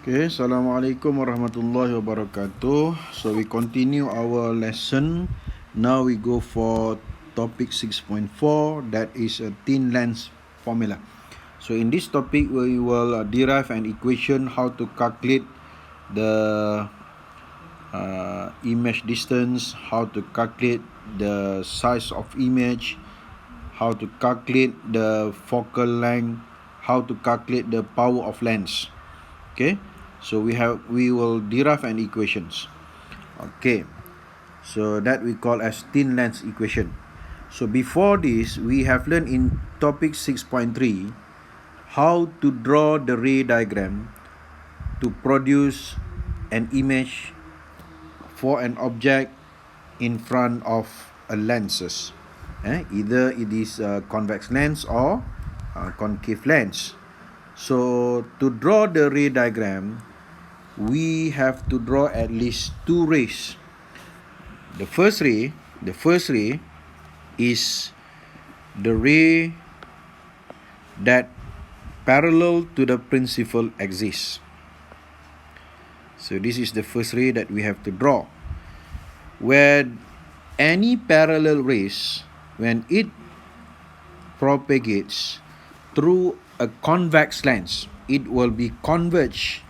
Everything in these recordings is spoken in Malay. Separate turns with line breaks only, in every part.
Okay, Assalamualaikum warahmatullahi wabarakatuh. So we continue our lesson. Now we go for topic 6.4, that is a thin lens formula. So in this topic we will derive an equation how to calculate the image distance, how to calculate the size of image, how to calculate the focal length, how to calculate the power of lens. Okay, so we will derive an equations. Okay, so that we call as thin lens equation. So before this, we have learned in topic 6.3 how to draw the ray diagram to produce an image for an object in front of a lenses. Either it is a convex lens or a concave lens. So to draw the ray diagram, we have to draw at least two rays. The first ray is the ray that parallel to the principal axis. So this is the first ray that we have to draw. Where any parallel rays, when it propagates through a convex lens, it will be converge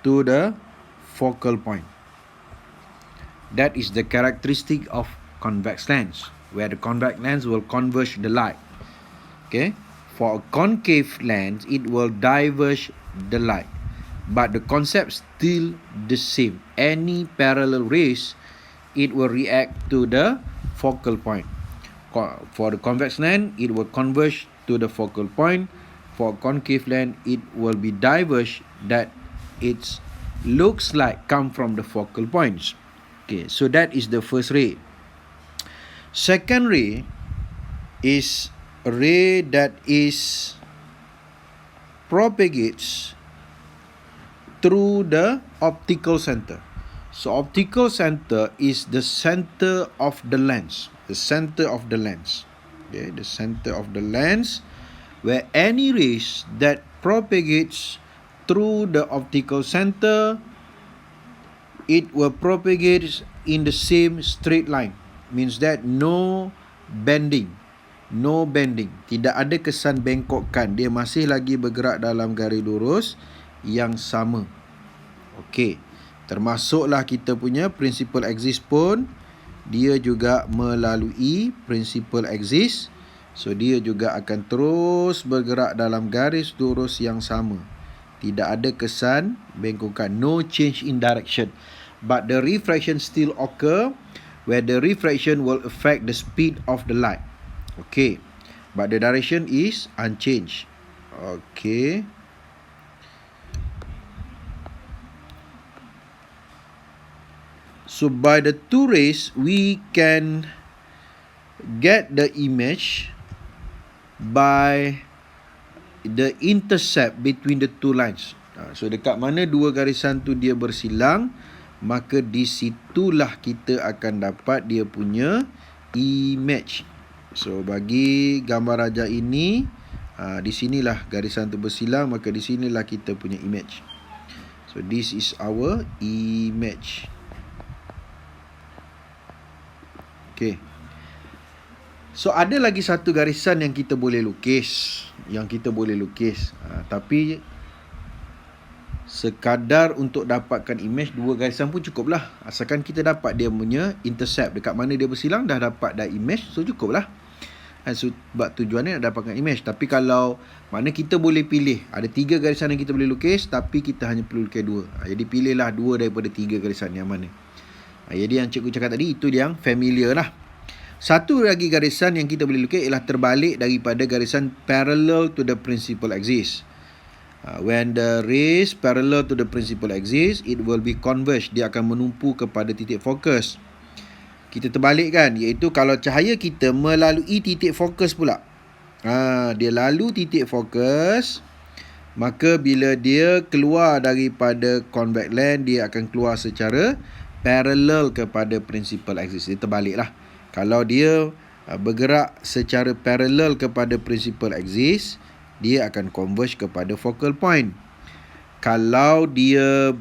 to the focal point. That is the characteristic of convex lens, where the convex lens will converge the light. Okay, for a concave lens, it will diverge the light, but the concept still the same. Any parallel rays, it will react to the focal point. For the convex lens, it will converge to the focal point. For concave lens, it will be diverged, that it looks like come from the focal points. Okay, so that is the first ray. Second ray is a ray that is propagates through the optical center. So optical center is the center of the lens. The center of the lens. Okay, the center of the lens, where any rays that propagates through the optical center, it will propagate in the same straight line. Means that no bending. Tidak ada kesan bengkokkan. Dia masih lagi bergerak dalam garis lurus yang sama. Okey. Termasuklah kita punya principal axis pun, dia juga melalui principal axis. So dia juga akan terus bergerak dalam garis lurus yang sama. Tidak ada kesan bengkokan. No change in direction. But the refraction still occur, where the refraction will affect the speed of the light. Okay. But the direction is unchanged. Okay. So by the two rays, we can get the image by the intercept between the two lines. So dekat mana dua garisan tu dia bersilang, maka di situlah kita akan dapat dia punya image. So bagi gambar rajah ini, di sinilah garisan tu bersilang, maka di sinilah kita punya image. So this is our image. Okay. So ada lagi satu garisan yang kita boleh lukis. Tapi sekadar untuk dapatkan image, dua garisan pun cukuplah. Asalkan kita dapat dia punya intercept, dekat mana dia bersilang, dah dapat dah image, so cukuplah. Sebab tujuannya nak dapatkan image. Tapi kalau mana kita boleh pilih, ada tiga garisan yang kita boleh lukis, tapi kita hanya perlu lukis dua. Jadi pilihlah dua daripada tiga garisan yang mana. Jadi yang cikgu cakap tadi, itu yang familiar lah. Satu lagi garisan yang kita boleh lukis ialah terbalik daripada garisan parallel to the principal axis. When the rays parallel to the principal axis, it will be converged. Dia akan menumpu kepada titik fokus. Kita terbalikkan, iaitu kalau cahaya kita melalui titik fokus pula. Dia lalu titik fokus, maka bila dia keluar daripada convex lens, dia akan keluar secara parallel kepada principal axis. Dia terbaliklah. Kalau dia bergerak secara parallel kepada principal axis, dia akan converge kepada focal point. kalau dia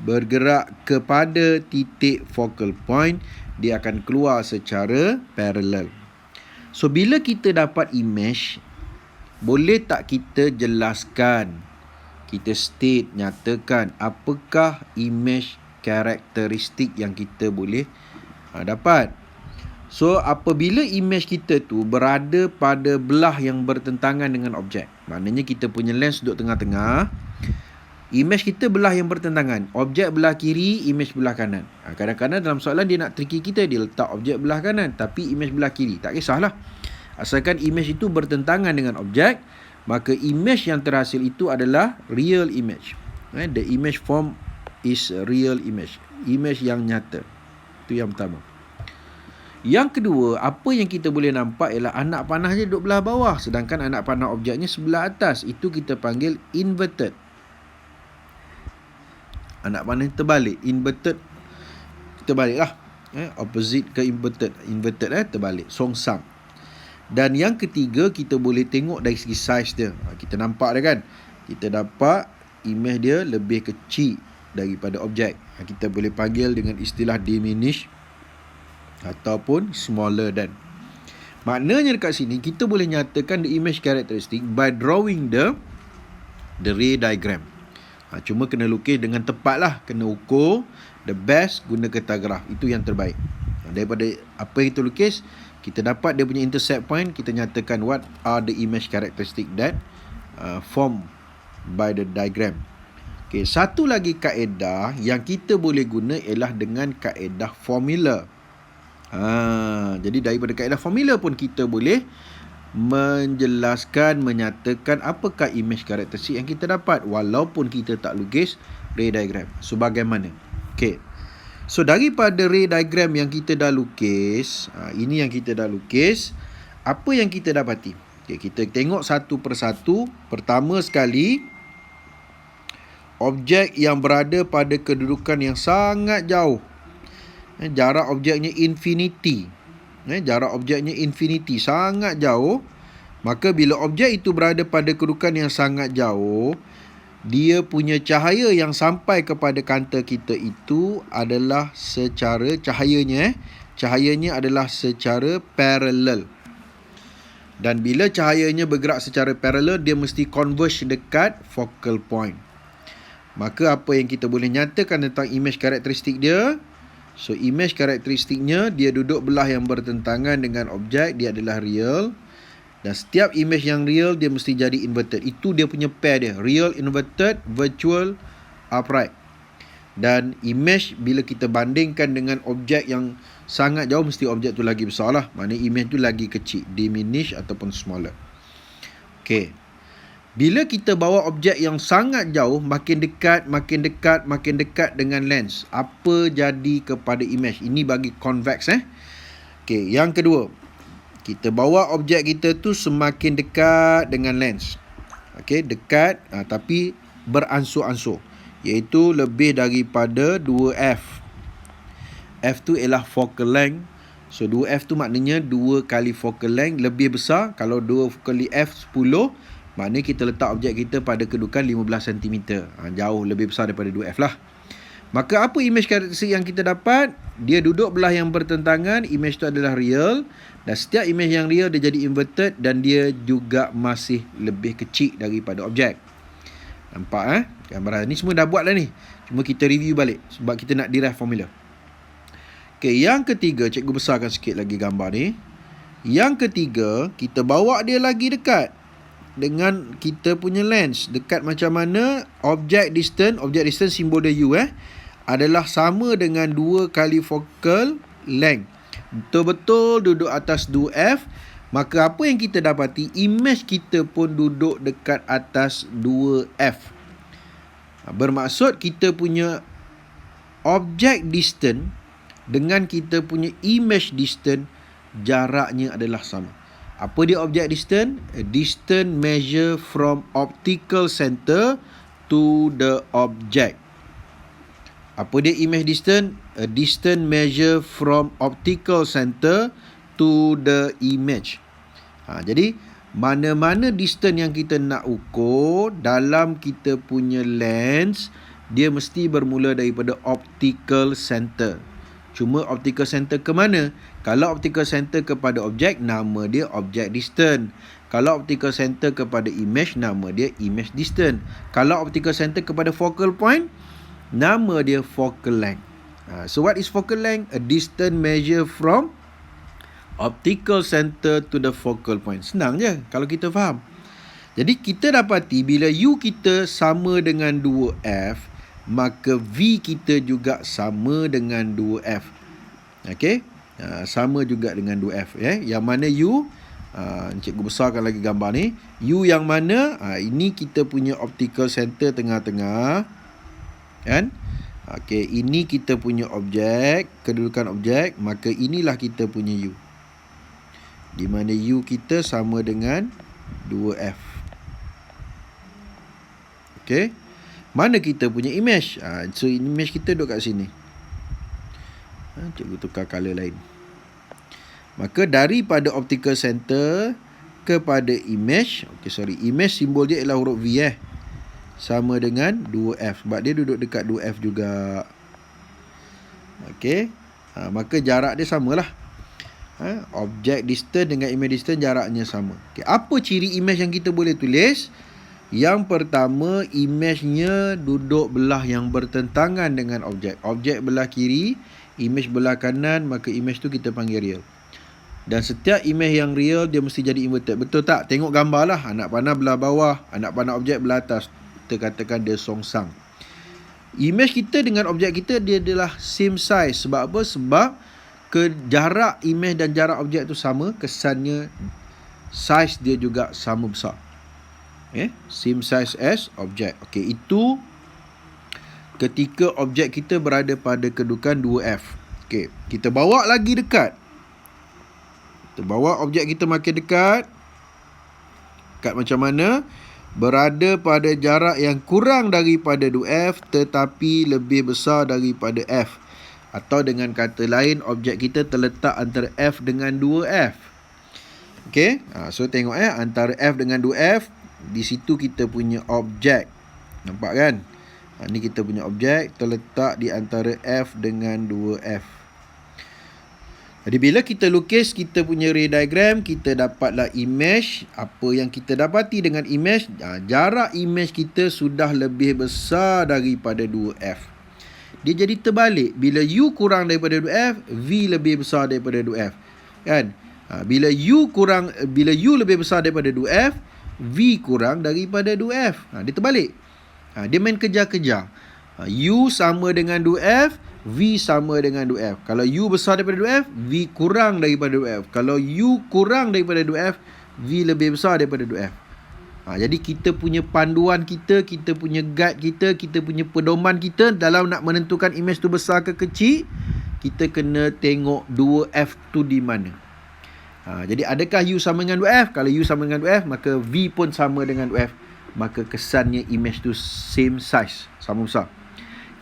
bergerak kepada titik focal point, dia akan keluar secara parallel. So, bila kita dapat image, boleh tak kita jelaskan, kita state, nyatakan apakah image karakteristik yang kita boleh dapat. So, apabila image kita tu berada pada belah yang bertentangan dengan objek, maknanya kita punya lens duduk tengah-tengah, image kita belah yang bertentangan, objek belah kiri, image belah kanan. Kadang-kadang dalam soalan dia nak tricky kita, dia letak objek belah kanan tapi image belah kiri. Tak kisahlah, asalkan image itu bertentangan dengan objek, maka image yang terhasil itu adalah real image. The image form is a real image, image yang nyata. Itu yang pertama. Yang kedua, apa yang kita boleh nampak ialah anak panah dia duduk belah bawah, sedangkan anak panah objeknya sebelah atas. Itu kita panggil inverted. Anak panah terbalik, inverted terbalik lah. Opposite ke inverted, terbalik, songsang. Dan yang ketiga, kita boleh tengok dari segi saiz dia. Kita nampak dia kan, kita dapat image dia lebih kecil daripada objek. Kita boleh panggil dengan istilah diminish ataupun smaller than. Maknanya dekat sini kita boleh nyatakan the image characteristic by drawing the ray diagram. Cuma kena lukis dengan tepat lah, kena ukur. The best guna kertas graf, itu yang terbaik. Daripada apa yang kita lukis, kita dapat dia punya intercept point, kita nyatakan what are the image characteristic that formed by the diagram. Okay, satu lagi kaedah yang kita boleh guna ialah dengan kaedah formula. Jadi daripada kaedah formula pun kita boleh menjelaskan, menyatakan apakah image karakteristik yang kita dapat walaupun kita tak lukis ray diagram. So, bagaimana? Okay. So, daripada ray diagram yang kita dah lukis, ini yang kita dah lukis, apa yang kita dapati? Okay, kita tengok satu persatu. Pertama sekali, objek yang berada pada kedudukan yang sangat jauh. Jarak objeknya infinity. Jarak objeknya infinity, sangat jauh. Maka bila objek itu berada pada kedudukan yang sangat jauh, dia punya cahaya yang sampai kepada kanta kita itu adalah secara cahayanya adalah secara parallel. Dan bila cahayanya bergerak secara parallel, dia mesti converge dekat focal point. Maka apa yang kita boleh nyatakan tentang image karakteristik dia? So, image karakteristiknya, dia duduk belah yang bertentangan dengan objek, dia adalah real. Dan setiap image yang real, dia mesti jadi inverted. Itu dia punya pair dia, real, inverted, virtual, upright. Dan image bila kita bandingkan dengan objek yang sangat jauh, mesti objek tu lagi besar lah. Maknanya image tu lagi kecil, diminish ataupun smaller. Okay. Bila kita bawa objek yang sangat jauh, makin dekat dengan lens, apa jadi kepada image? Ini bagi convex. Okay, yang kedua, kita bawa objek kita tu semakin dekat dengan lens. Okay, dekat tapi beransur-ansur, iaitu lebih daripada 2f. F tu ialah focal length. So 2f tu maknanya 2 kali focal length, lebih besar. Kalau 2 kali f 10, maknanya kita letak objek kita pada kedudukan 15 cm. Jauh lebih besar daripada 2f lah. Maka apa image karakteristik yang kita dapat? Dia duduk belah yang bertentangan, image tu adalah real. Dan setiap image yang real dia jadi inverted, dan dia juga masih lebih kecil daripada objek. Nampak gambaran ni semua dah buat dah ni. Cuma kita review balik sebab kita nak derive formula. Okay, yang ketiga, cikgu besarkan sikit lagi gambar ni. Yang ketiga, kita bawa dia lagi dekat dengan kita punya lens. Dekat macam mana? Object distance simbol dia U adalah sama dengan 2 kali focal length. Betul-betul duduk atas 2F. Maka apa yang kita dapati? Image kita pun duduk dekat atas 2F. Bermaksud kita punya object distance dengan kita punya image distance, jaraknya adalah sama. Apa dia object distance? A distance measure from optical center to the object. Apa dia image distance? A distance measure from optical center to the image. Jadi mana-mana distance yang kita nak ukur dalam kita punya lens, dia mesti bermula daripada optical center. Cuma optical center ke mana? Kalau optical center kepada objek, nama dia object distance. Kalau optical center kepada image, nama dia image distance. Kalau optical center kepada focal point, nama dia focal length. So what is focal length? A distance measure from optical center to the focal point. Senang je kalau kita faham. Jadi kita dapati bila U kita sama dengan 2F, maka V kita juga sama dengan 2F. Okey? Sama juga dengan 2F. Yang mana U, cikgu besarkan lagi gambar ni. U yang mana? Ini kita punya optical center tengah-tengah. Kan? Okey, ini kita punya objek, kedudukan objek. Maka inilah kita punya U. Di mana U kita sama dengan 2F. Okey. Mana kita punya image? So image kita duduk kat sini. Cikgu tukar color lain. Maka daripada optical center kepada image, image simbol dia ialah huruf V sama dengan 2F. Sebab dia duduk dekat 2F juga. Okey. Maka jarak dia samalah. Object distance dengan image distance jaraknya sama. Okay. Apa ciri image yang kita boleh tulis? Yang pertama, image-nya duduk belah yang bertentangan dengan objek. Objek belah kiri, image belah kanan, maka image tu kita panggil real. Dan setiap image yang real, dia mesti jadi inverted. Betul tak? Tengok gambar lah. Anak panah belah bawah, anak panah objek belah atas. Kita katakan dia songsang. Image kita dengan objek kita, dia adalah same size. Sebab apa? Sebab jarak image dan jarak objek tu sama, kesannya size dia juga sama besar. Same size as object. Okey, itu ketika objek kita berada pada kedudukan 2F. Okey, kita bawa lagi dekat. Kita bawa objek kita makin dekat. Dekat macam mana? Berada pada jarak yang kurang daripada 2F tetapi lebih besar daripada F. Atau dengan kata lain, objek kita terletak antara F dengan 2F. Okey, so tengok antara F dengan 2F, di situ kita punya objek. Nampak kan? Ni kita punya objek terletak di antara F dengan 2F. Jadi bila kita lukis kita punya ray diagram, kita dapatlah image. Apa yang kita dapati dengan image? Jarak image kita sudah lebih besar daripada 2F. Dia jadi terbalik. Bila U kurang daripada 2F, V lebih besar daripada 2F. Kan? Bila U lebih besar daripada 2F, V kurang daripada 2F. Dia terbalik. Dia main kejar-kejar. U sama dengan 2F, V sama dengan 2F. Kalau U besar daripada 2F, V kurang daripada 2F. Kalau U kurang daripada 2F, V lebih besar daripada 2F. Jadi kita punya panduan kita punya guide kita punya pedoman kita dalam nak menentukan image tu besar ke kecil, kita kena tengok 2F tu di mana. Jadi adakah U sama dengan 2F? Kalau U sama dengan 2F, maka V pun sama dengan 2F. Maka kesannya image tu same size, sama besar.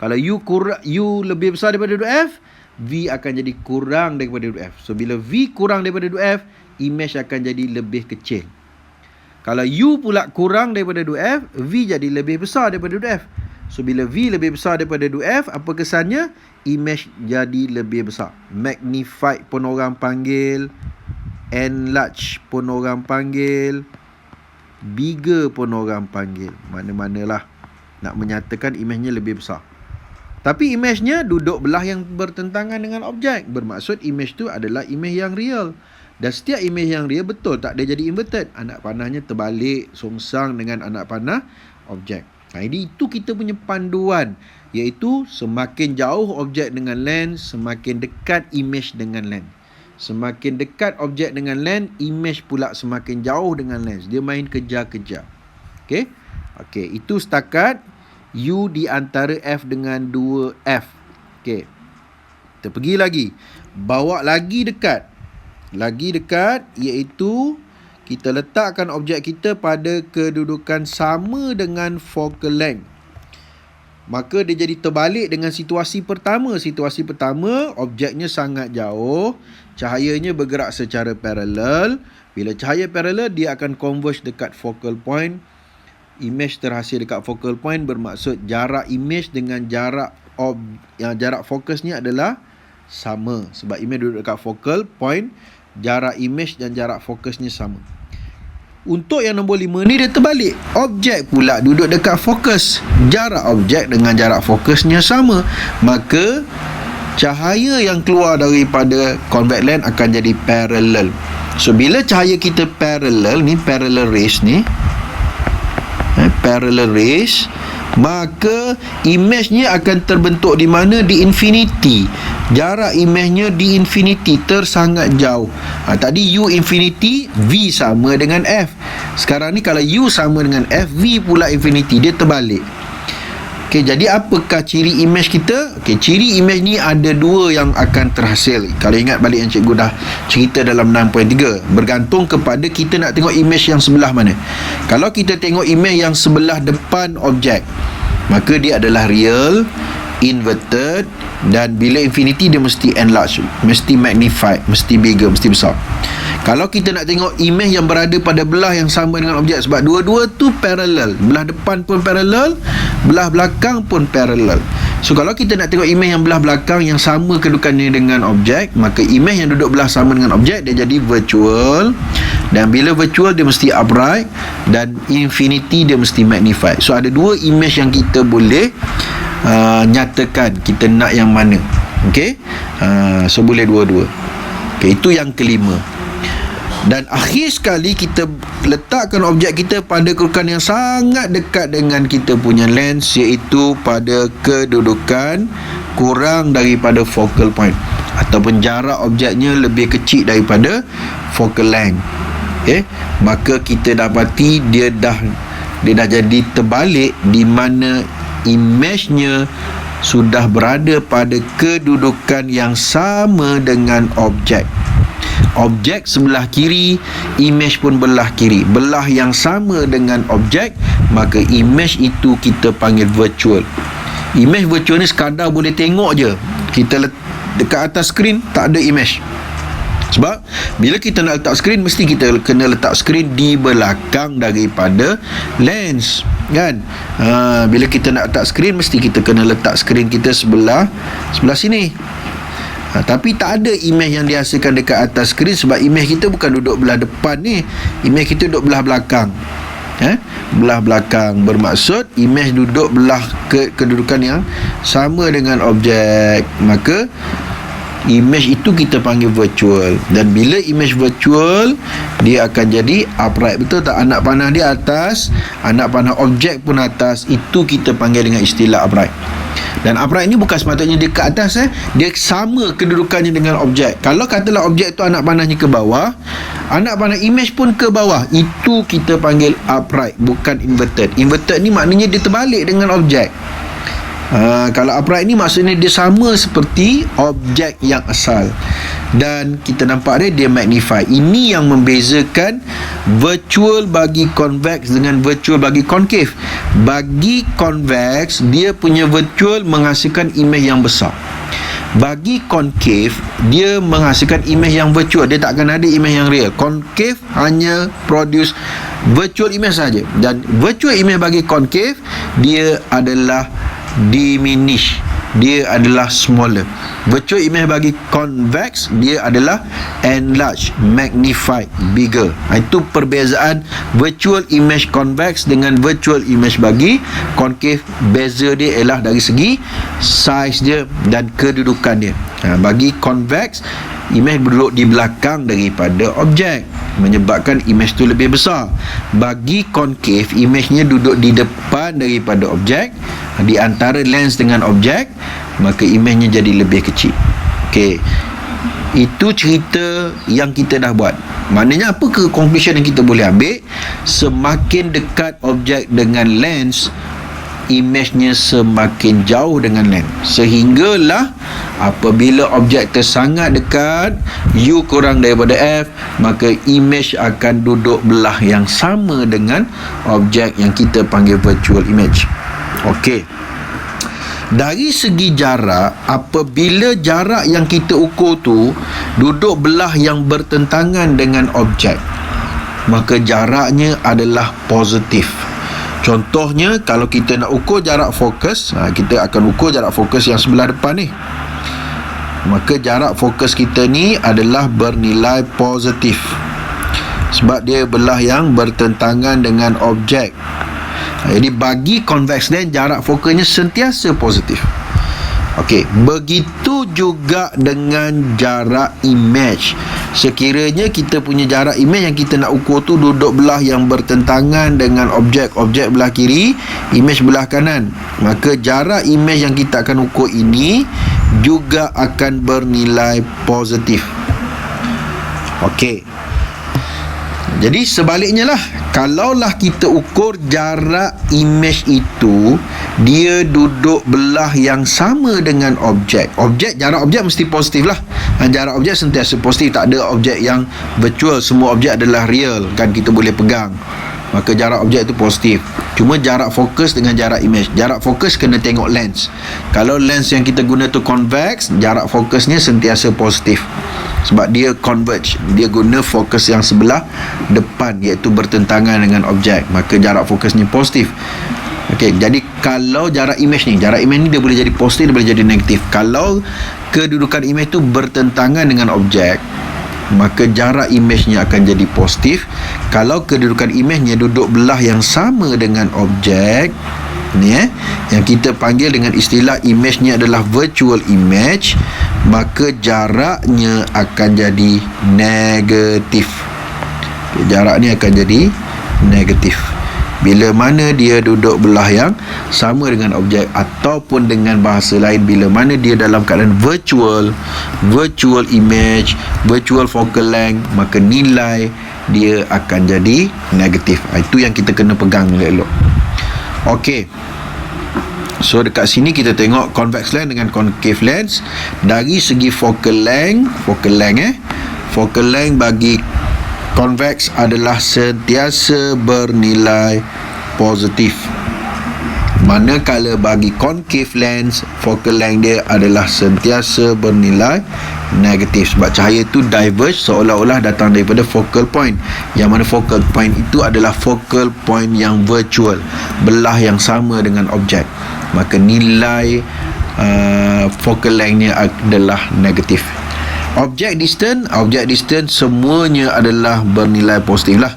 Kalau U lebih besar daripada 2F, V akan jadi kurang daripada 2F. So bila V kurang daripada 2F, image akan jadi lebih kecil. Kalau U pula kurang daripada 2F, V jadi lebih besar daripada 2F. So bila V lebih besar daripada 2F, apa kesannya? Image jadi lebih besar. Magnified pun orang panggil, enlarge pun orang panggil, bigger pun orang panggil. Mana-manalah nak menyatakan image-nya lebih besar. Tapi image-nya duduk belah yang bertentangan dengan objek. Bermaksud image tu adalah image yang real. Dan setiap image yang real betul tak dia jadi inverted. Anak panahnya terbalik, songsang dengan anak panah objek. Jadi itu kita punya panduan. Iaitu semakin jauh objek dengan lens, semakin dekat image dengan lens. Semakin dekat objek dengan lens, image pula semakin jauh dengan lens. Dia main kejar-kejar. Okey, itu setakat U di antara F dengan 2F. Okey. Kita pergi lagi. Bawa lagi dekat. Lagi dekat, iaitu kita letakkan objek kita pada kedudukan sama dengan focal length. Maka dia jadi terbalik dengan situasi pertama. Situasi pertama, objeknya sangat jauh, cahayanya bergerak secara paralel, Bila cahaya parallel, dia akan converge dekat focal point. Image terhasil dekat focal point bermaksud jarak image dengan jarak fokus ni adalah sama. Sebab image duduk dekat focal point, jarak image dan jarak fokusnya sama. Untuk yang nombor 5 ni dia terbalik. Objek pula duduk dekat fokus. Jarak objek dengan jarak fokusnya sama. Maka cahaya yang keluar daripada convex lens akan jadi parallel. So bila cahaya kita parallel ni, parallel rays ni, parallel rays, maka image-nya akan terbentuk di mana? Di infinity. Jarak image-nya di infinity, tersangat jauh. Tadi U infinity, V sama dengan F. Sekarang ni kalau U sama dengan F, V pula infinity, dia terbalik. Okey, jadi apakah ciri image kita? Okey, ciri image ni ada dua yang akan terhasil. Kalau ingat balik yang cikgu dah cerita dalam 6.3, bergantung kepada kita nak tengok image yang sebelah mana. Kalau kita tengok image yang sebelah depan objek, maka dia adalah real, inverted, dan bila infinity dia mesti enlarge, mesti magnified, mesti bigger, mesti besar. Kalau kita nak tengok image yang berada pada belah yang sama dengan objek, sebab dua-dua tu parallel, belah depan pun parallel, belah belakang pun parallel. So kalau kita nak tengok image yang belah belakang yang sama kedudukannya dengan objek, maka image yang duduk belah sama dengan objek dia jadi virtual, dan bila virtual dia mesti upright, dan infinity dia mesti magnified. So ada dua image yang kita boleh nyatakan kita nak yang mana. Okey, so boleh dua-dua. Okey, itu yang kelima. Dan akhir sekali kita letakkan objek kita pada kedudukan yang sangat dekat dengan kita punya lens, iaitu pada kedudukan kurang daripada focal point, ataupun jarak objeknya lebih kecil daripada focal length. Okay? Maka kita dapati dia dah jadi terbalik, di mana image-nya sudah berada pada kedudukan yang sama dengan objek. Objek sebelah kiri, image pun belah kiri, belah yang sama dengan objek, maka image itu kita panggil virtual. Image virtual ni sekadar boleh tengok je. Kita dekat atas skrin tak ada image. Sebab bila kita nak letak skrin, mesti kita kena letak skrin di belakang daripada lens, kan? Bila kita nak letak skrin, mesti kita kena letak skrin kita sebelah sini. Tapi tak ada image yang dihasilkan dekat atas skrin, sebab image kita bukan duduk belah depan ni, image kita duduk belah belakang. Belah belakang bermaksud image duduk belah kedudukan yang sama dengan objek, maka image itu kita panggil virtual. Dan bila image virtual, dia akan jadi upright. Betul tak? Anak panah dia atas, anak panah objek pun atas. Itu kita panggil dengan istilah upright. Dan upright ni bukan sepatutnya dia ke atas, dia sama kedudukannya dengan objek. Kalau katalah objek tu anak panahnya ke bawah, anak panah image pun ke bawah, itu kita panggil upright, bukan inverted. Inverted ni maknanya dia terbalik dengan objek. Kalau upright ni maksudnya dia sama seperti objek yang asal, dan kita nampak dia magnify. Ini yang membezakan virtual bagi convex dengan virtual bagi concave. Bagi convex, dia punya virtual menghasilkan image yang besar. Bagi concave, dia menghasilkan image yang virtual, dia tak akan ada image yang real. Concave hanya produce virtual image saja. Dan virtual image bagi concave, dia adalah diminish, dia adalah smaller. Virtual image bagi convex, dia adalah enlarge, magnified, bigger. Itu perbezaan virtual image convex dengan virtual image bagi concave. Beza dia ialah dari segi size dia dan kedudukan dia. Bagi convex, image duduk di belakang daripada objek, menyebabkan image tu lebih besar. Bagi concave, image-nya duduk di depan daripada objek, di antara lens dengan objek, maka image-nya jadi lebih kecil. Okey, itu cerita yang kita dah buat. Maknanya apa ke conclusion yang kita boleh ambil? Semakin dekat objek dengan lens, image-nya semakin jauh dengan lens, sehinggalah apabila objek tersangat dekat, U kurang daripada F, maka image akan duduk belah yang sama dengan objek yang kita panggil virtual image. Okey, dari segi jarak, apabila jarak yang kita ukur tu duduk belah yang bertentangan dengan objek, maka jaraknya adalah positif. Contohnya, kalau kita nak ukur jarak fokus, kita akan ukur jarak fokus yang sebelah depan ni. Maka jarak fokus kita ni adalah bernilai positif, sebab dia belah yang bertentangan dengan objek. Jadi bagi convex lens, jarak fokusnya sentiasa positif. Okey, begitu juga dengan jarak image. Sekiranya kita punya jarak image yang kita nak ukur tu duduk belah yang bertentangan dengan objek belah kiri, image belah kanan, maka jarak image yang kita akan ukur ini juga akan bernilai positif. Okey. Jadi sebaliknya lah, kalaulah kita ukur jarak image itu dia duduk belah yang sama dengan jarak objek mesti positif lah. Jarak objek sentiasa positif, tak ada objek yang virtual, semua objek adalah real, kan, kita boleh pegang. Maka jarak objek itu positif. Cuma jarak fokus dengan jarak image, jarak fokus kena tengok lens. Kalau lens yang kita guna tu convex, jarak fokusnya sentiasa positif, sebab dia converge, dia guna fokus yang sebelah depan, iaitu bertentangan dengan objek, maka jarak fokusnya positif. Okey, jadi kalau jarak image ni dia boleh jadi positif, dia boleh jadi negatif. Kalau kedudukan image tu bertentangan dengan objek, maka jarak image-nya akan jadi positif. Kalau kedudukan image-nya duduk belah yang sama dengan objek ni, yang kita panggil dengan istilah image-nya adalah virtual image, maka jaraknya akan jadi negatif. Jarak ni akan jadi negatif bila mana dia duduk belah yang sama dengan objek, ataupun dengan bahasa lain, bila mana dia dalam keadaan virtual image, virtual focal length, maka nilai dia akan jadi negatif. Itu yang kita kena pegang elok-elok. Okey, so dekat sini kita tengok convex lens dengan concave lens. Dari segi focal length bagi convex adalah sentiasa bernilai positif, manakala bagi concave lens focal length dia adalah sentiasa bernilai negatif, sebab cahaya itu diverge, seolah-olah datang daripada focal point, yang mana focal point itu adalah focal point yang virtual, belah yang sama dengan objek, maka nilai focal length-nya adalah negatif. Object distance semuanya adalah bernilai positif lah.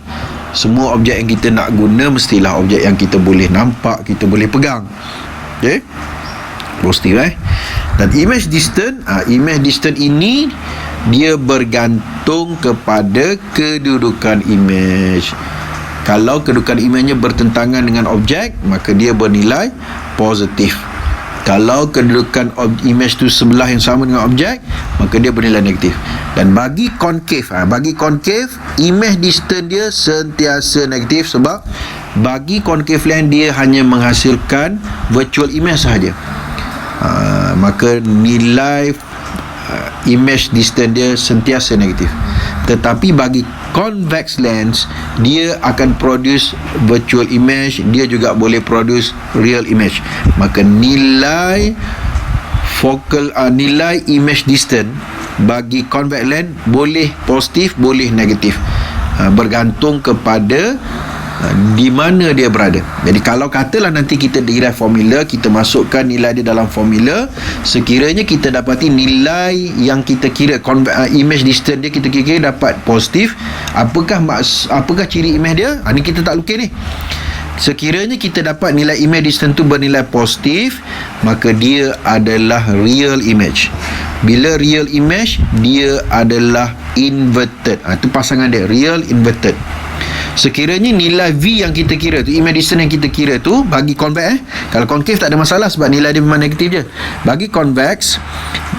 Semua objek yang kita nak guna mestilah objek yang kita boleh nampak, kita boleh pegang. Okey, positif Dan image distance ini dia bergantung kepada kedudukan image. Kalau kedudukan image-nya bertentangan dengan objek, maka dia bernilai positif. Kalau kedudukan image tu sebelah yang sama dengan objek, maka dia bernilai negatif. Dan bagi concave, image distance dia sentiasa negatif, sebab bagi concave lens dia hanya menghasilkan virtual image sahaja. Maka nilai image distance dia sentiasa negatif. Tetapi bagi convex lens, dia akan produce virtual image, dia juga boleh produce real image. Maka nilai nilai image distance bagi convex lens boleh positif, boleh negatif, bergantung kepada di mana dia berada. Jadi kalau katalah nanti kita derive formula, kita masukkan nilai dia dalam formula, sekiranya kita dapati nilai yang kita kira image distance dia kita kira dapat positif, apakah ciri image dia? Ni kita tak lukis ni. Sekiranya kita dapat nilai image distance tu bernilai positif, maka dia adalah real image. Bila real image, dia adalah inverted. Itu pasangan dia, real inverted. Sekiranya nilai V yang kita kira tu, image distance yang kita kira tu bagi convex, kalau concave tak ada masalah sebab nilai dia memang negatif je. Bagi convex,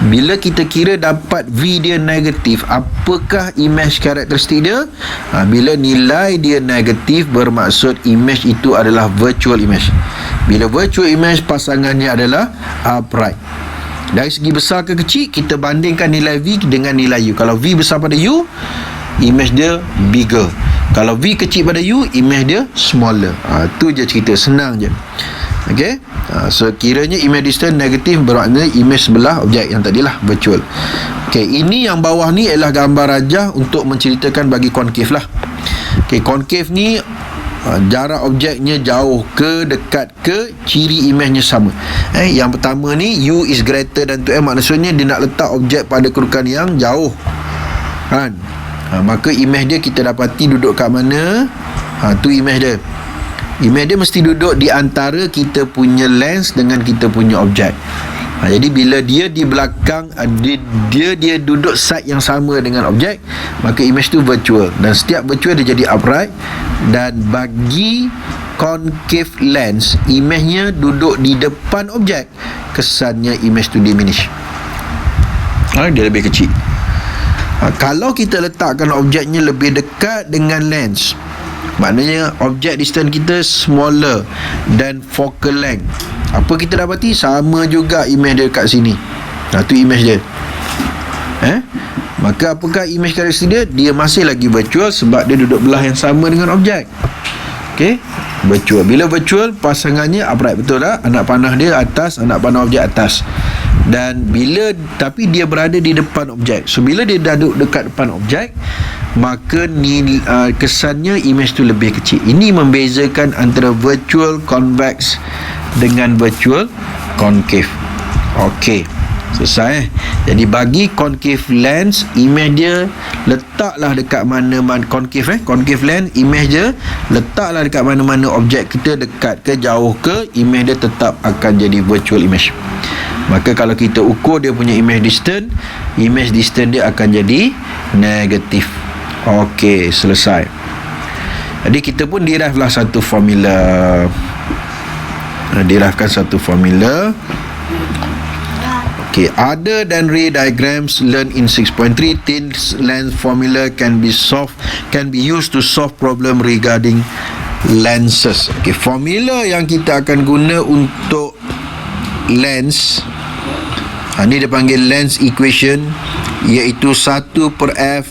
bila kita kira dapat V dia negatif, apakah image karakteristik dia? Bila nilai dia negatif, bermaksud image itu adalah virtual image. Bila virtual image, pasangannya adalah upright. Dari segi besar ke kecil, kita bandingkan nilai V dengan nilai U. Kalau V besar pada U, image dia bigger. Kalau V kecil pada U, image dia smaller. Itu je cerita, senang je. Okey. So kiranya image distance negatif, bermakna image sebelah objek yang tadilah virtual. Okey, ini yang bawah ni ialah gambar rajah untuk menceritakan bagi concave lah. Okey, concave ni jarak objeknya jauh ke, dekat ke, ciri imejnya sama. Yang pertama ni, U is greater than 2M, maksudnya dia nak letak objek pada kedudukan yang jauh, kan? Maka imej dia kita dapati duduk kat mana? Tu imej dia. Imej dia mesti duduk di antara kita punya lens dengan kita punya objek. Jadi bila dia di belakang, dia duduk side yang sama dengan objek, maka image tu virtual. Dan setiap virtual dia jadi upright. Dan bagi concave lens, image-nya duduk di depan objek, kesannya image tu diminish. Dia lebih kecil. Kalau kita letakkan objeknya lebih dekat dengan lens, maknanya objek distance kita smaller than focal length, apa kita dapati? Sama juga image dia kat sini. Tu image dia. Maka apakah image karakteristik dia? Dia masih lagi virtual sebab dia duduk belah yang sama dengan objek. Okey, virtual. Bila virtual, pasangannya upright, betul tak? Anak panah dia atas, anak panah objek atas. Dan tapi dia berada di depan objek. So bila dia dah duduk dekat depan objek, maka kesannya image tu lebih kecil. Ini membezakan antara virtual convex dengan virtual concave. Okey, selesai. Jadi bagi concave lens, image dia letaklah dekat mana-mana. Concave lens, image dia letaklah dekat mana-mana objek kita, dekat ke, jauh ke, image dia tetap akan jadi virtual image. Maka kalau kita ukur dia punya image distance dia akan jadi negatif. Okey, selesai. Jadi kita pun derive lah satu formula. Derivekan satu formula. Okay, other than ray diagrams learned in 6.3, thin lens formula can be used to solve problem regarding lenses. Okay, formula yang kita akan guna untuk lens, ni dia panggil lens equation, iaitu 1/f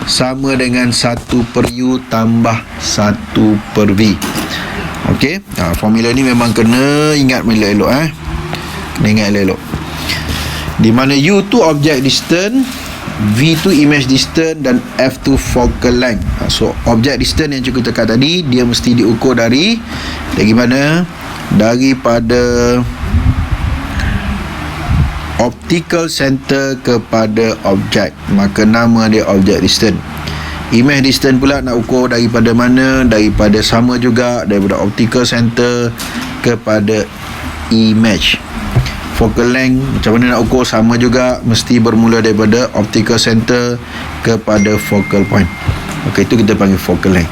sama dengan 1/u tambah 1/v. Okey, formula ni memang kena ingat elok-elok. Kena ingat elok-elok. Di mana U tu object distance, V tu image distance, dan F tu focal length. So object distance yang cikgu tekan tadi, dia mesti diukur dari mana? Daripada optical center kepada objek, maka nama dia object distance. Image distance pula nak ukur daripada mana? Daripada sama juga, daripada optical center kepada image. Focal length macam mana nak ukur? Sama juga, mesti bermula daripada optical center kepada focal point. Maka itu kita panggil focal length.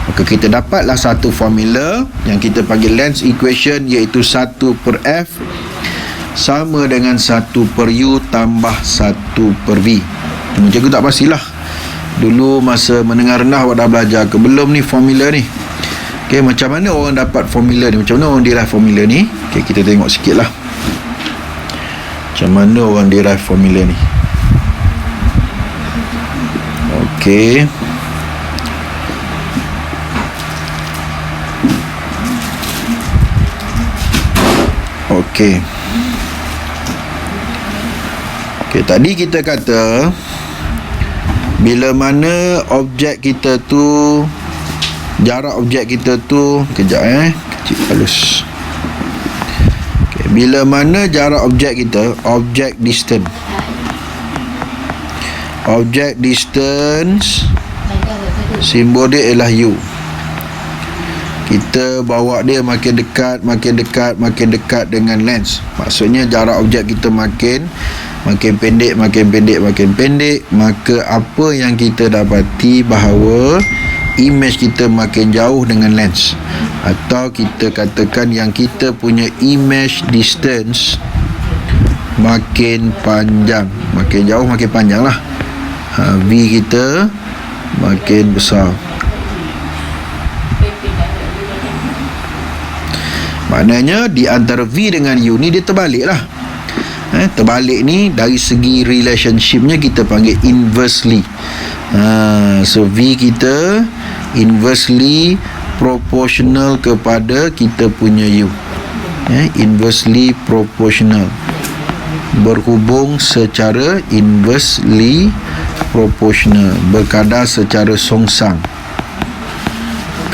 Maka kita dapatlah satu formula yang kita panggil lens equation, iaitu 1/f sama dengan 1/u tambah 1/v. Cikgu tak pastilah dulu masa menengah rendah awak dah belajar ke belum ni formula ni. Okey, macam mana orang dapat formula ni? Macam mana orang derive formula ni? Okey, kita tengok sikit lah macam mana orang derive formula ni. Okey, tadi kita kata bila mana objek kita tu, jarak objek kita tu, kejap kecil halus. Bila mana jarak objek kita, object distance, simbol dia ialah U. Kita bawa dia makin dekat dengan lens. Maksudnya jarak objek kita makin pendek, maka apa yang kita dapati bahawa image kita makin jauh dengan lens, atau kita katakan yang kita punya image distance makin panjang, makin jauh makin panjang lah. V kita makin besar. Maknanya di antara V dengan U ni dia terbalik lah. Terbalik ni dari segi relationshipnya kita panggil inversely. So V kita inversely proportional kepada kita punya U. Inversely proportional, berhubung secara inversely proportional, berkadar secara songsang.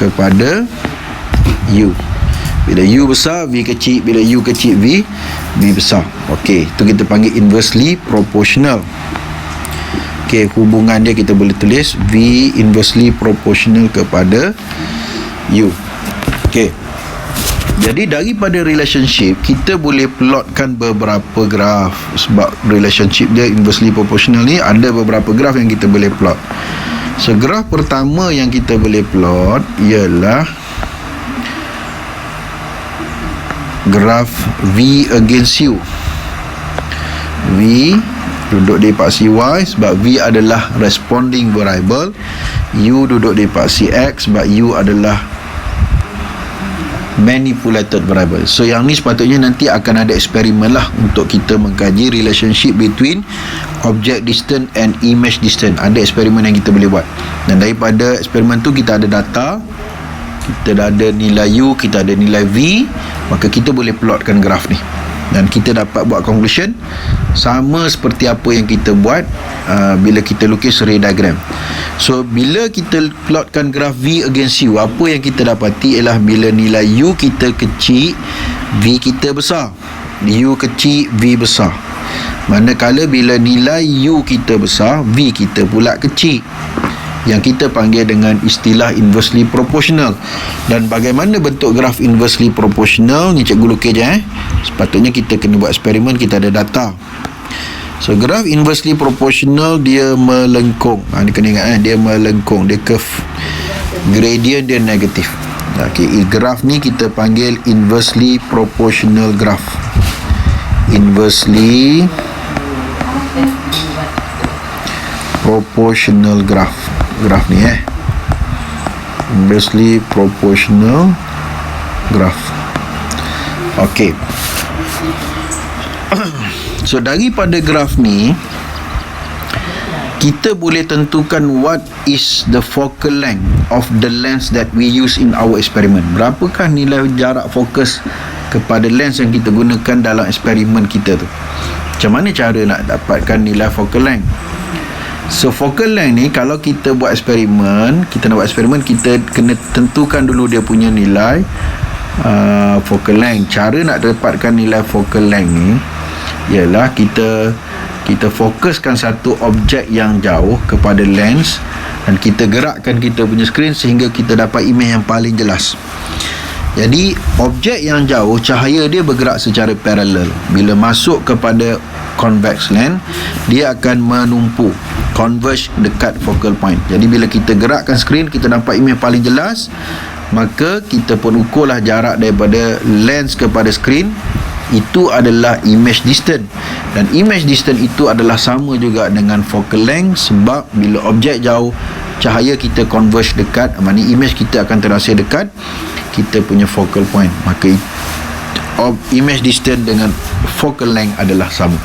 kepada U. Bila U besar, V kecil. Bila U kecil, V besar. Okey, itu kita panggil inversely proportional. Okey, hubungan dia kita boleh tulis V inversely proportional kepada U. Okey. Jadi daripada relationship kita boleh plotkan beberapa graf. Sebab relationship dia inversely proportional ni, ada beberapa graf yang kita boleh plot. So graf pertama yang kita boleh plot ialah graf V against U. V duduk di paksi Y sebab V adalah responding variable. U duduk di paksi X sebab U adalah manipulated variable. So yang ni sepatutnya nanti akan ada eksperimen lah untuk kita mengkaji relationship between object distance and image distance. Ada eksperimen yang kita boleh buat, dan daripada eksperimen tu kita ada data, kita ada nilai U, kita ada nilai V, maka kita boleh plotkan graf ni dan kita dapat buat conclusion sama seperti apa yang kita buat bila kita lukis ray diagram. So bila kita plotkan graf V against U, apa yang kita dapati ialah bila nilai U kita kecil, V kita besar. U kecil, V besar. Manakala bila nilai U kita besar, V kita pula kecil, yang kita panggil dengan istilah inversely proportional. Dan bagaimana bentuk graf inversely proportional ni cikgu lukis je sepatutnya kita kena buat eksperimen, kita ada data. So graf inversely proportional dia melengkung. Ni kena ingat dia melengkung, dia curve, gradient dia negatif. Okey, graf ni kita panggil inversely proportional graph. Inversely proportional graph. Graf ni inversely proportional graph. Okey. So daripada graf ni kita boleh tentukan what is the focal length of the lens that we use in our experiment. Berapakah nilai jarak fokus kepada lens yang kita gunakan dalam eksperimen kita tu. Macam mana cara nak dapatkan nilai focal length? So focal length ni, kalau kita buat eksperimen, kita nak buat eksperimen, kita kena tentukan dulu dia punya nilai focal length. Cara nak dapatkan nilai focal length ni ialah kita fokuskan satu objek yang jauh kepada lens dan kita gerakkan kita punya skrin sehingga kita dapat imej yang paling jelas. Jadi objek yang jauh, cahaya dia bergerak secara paralel. Bila masuk kepada convex lens, dia akan menumpu, converge dekat focal point. Jadi bila kita gerakkan skrin, kita nampak imej paling jelas, maka kita pun ukurlah jarak daripada lens kepada skrin. Itu adalah image distance, dan image distance itu adalah sama juga dengan focal length. Sebab bila objek jauh, cahaya kita converge dekat, maknanya image kita akan terasa dekat kita punya focal point, maka image distance dengan focal length adalah sama.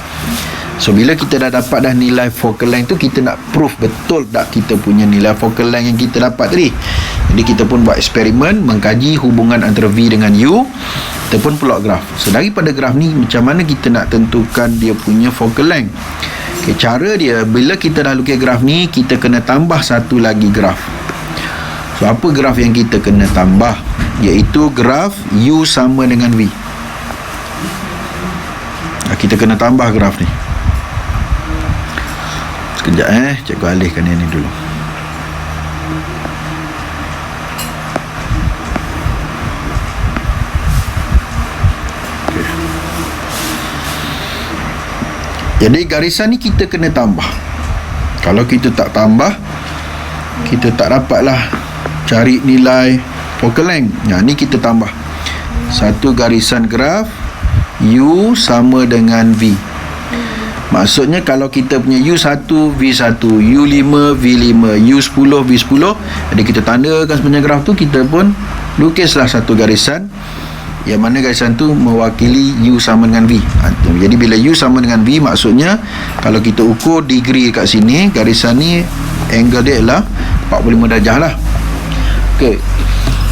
So bila kita dah dapat dah nilai focal length tu, kita nak proof betul tak kita punya nilai focal length yang kita dapat tadi. Jadi kita pun buat eksperimen mengkaji hubungan antara V dengan U. Kita pun plot graf. So daripada graf ni, macam mana kita nak tentukan dia punya focal length? Okay, cara dia, bila kita dah lukis graf ni, kita kena tambah satu lagi graf. So apa graf yang kita kena tambah? Iaitu graf U sama dengan V. Kita kena tambah graf ni. Sekejap cikgu alihkan yang ni dulu. Jadi garisan ni kita kena tambah. Kalau kita tak tambah, kita tak dapatlah cari nilai focal length. Ni kita tambah satu garisan graf U sama dengan V. Maksudnya kalau kita punya U1 V1, U5 V5, U10 V10, jadi kita tandakan sebenarnya graf tu, kita pun lukislah satu garisan yang mana garisan tu mewakili U sama dengan V. Jadi bila U sama dengan V, maksudnya kalau kita ukur degree kat sini, garisan ni angle dia adalah 45 darjah lah. Okey.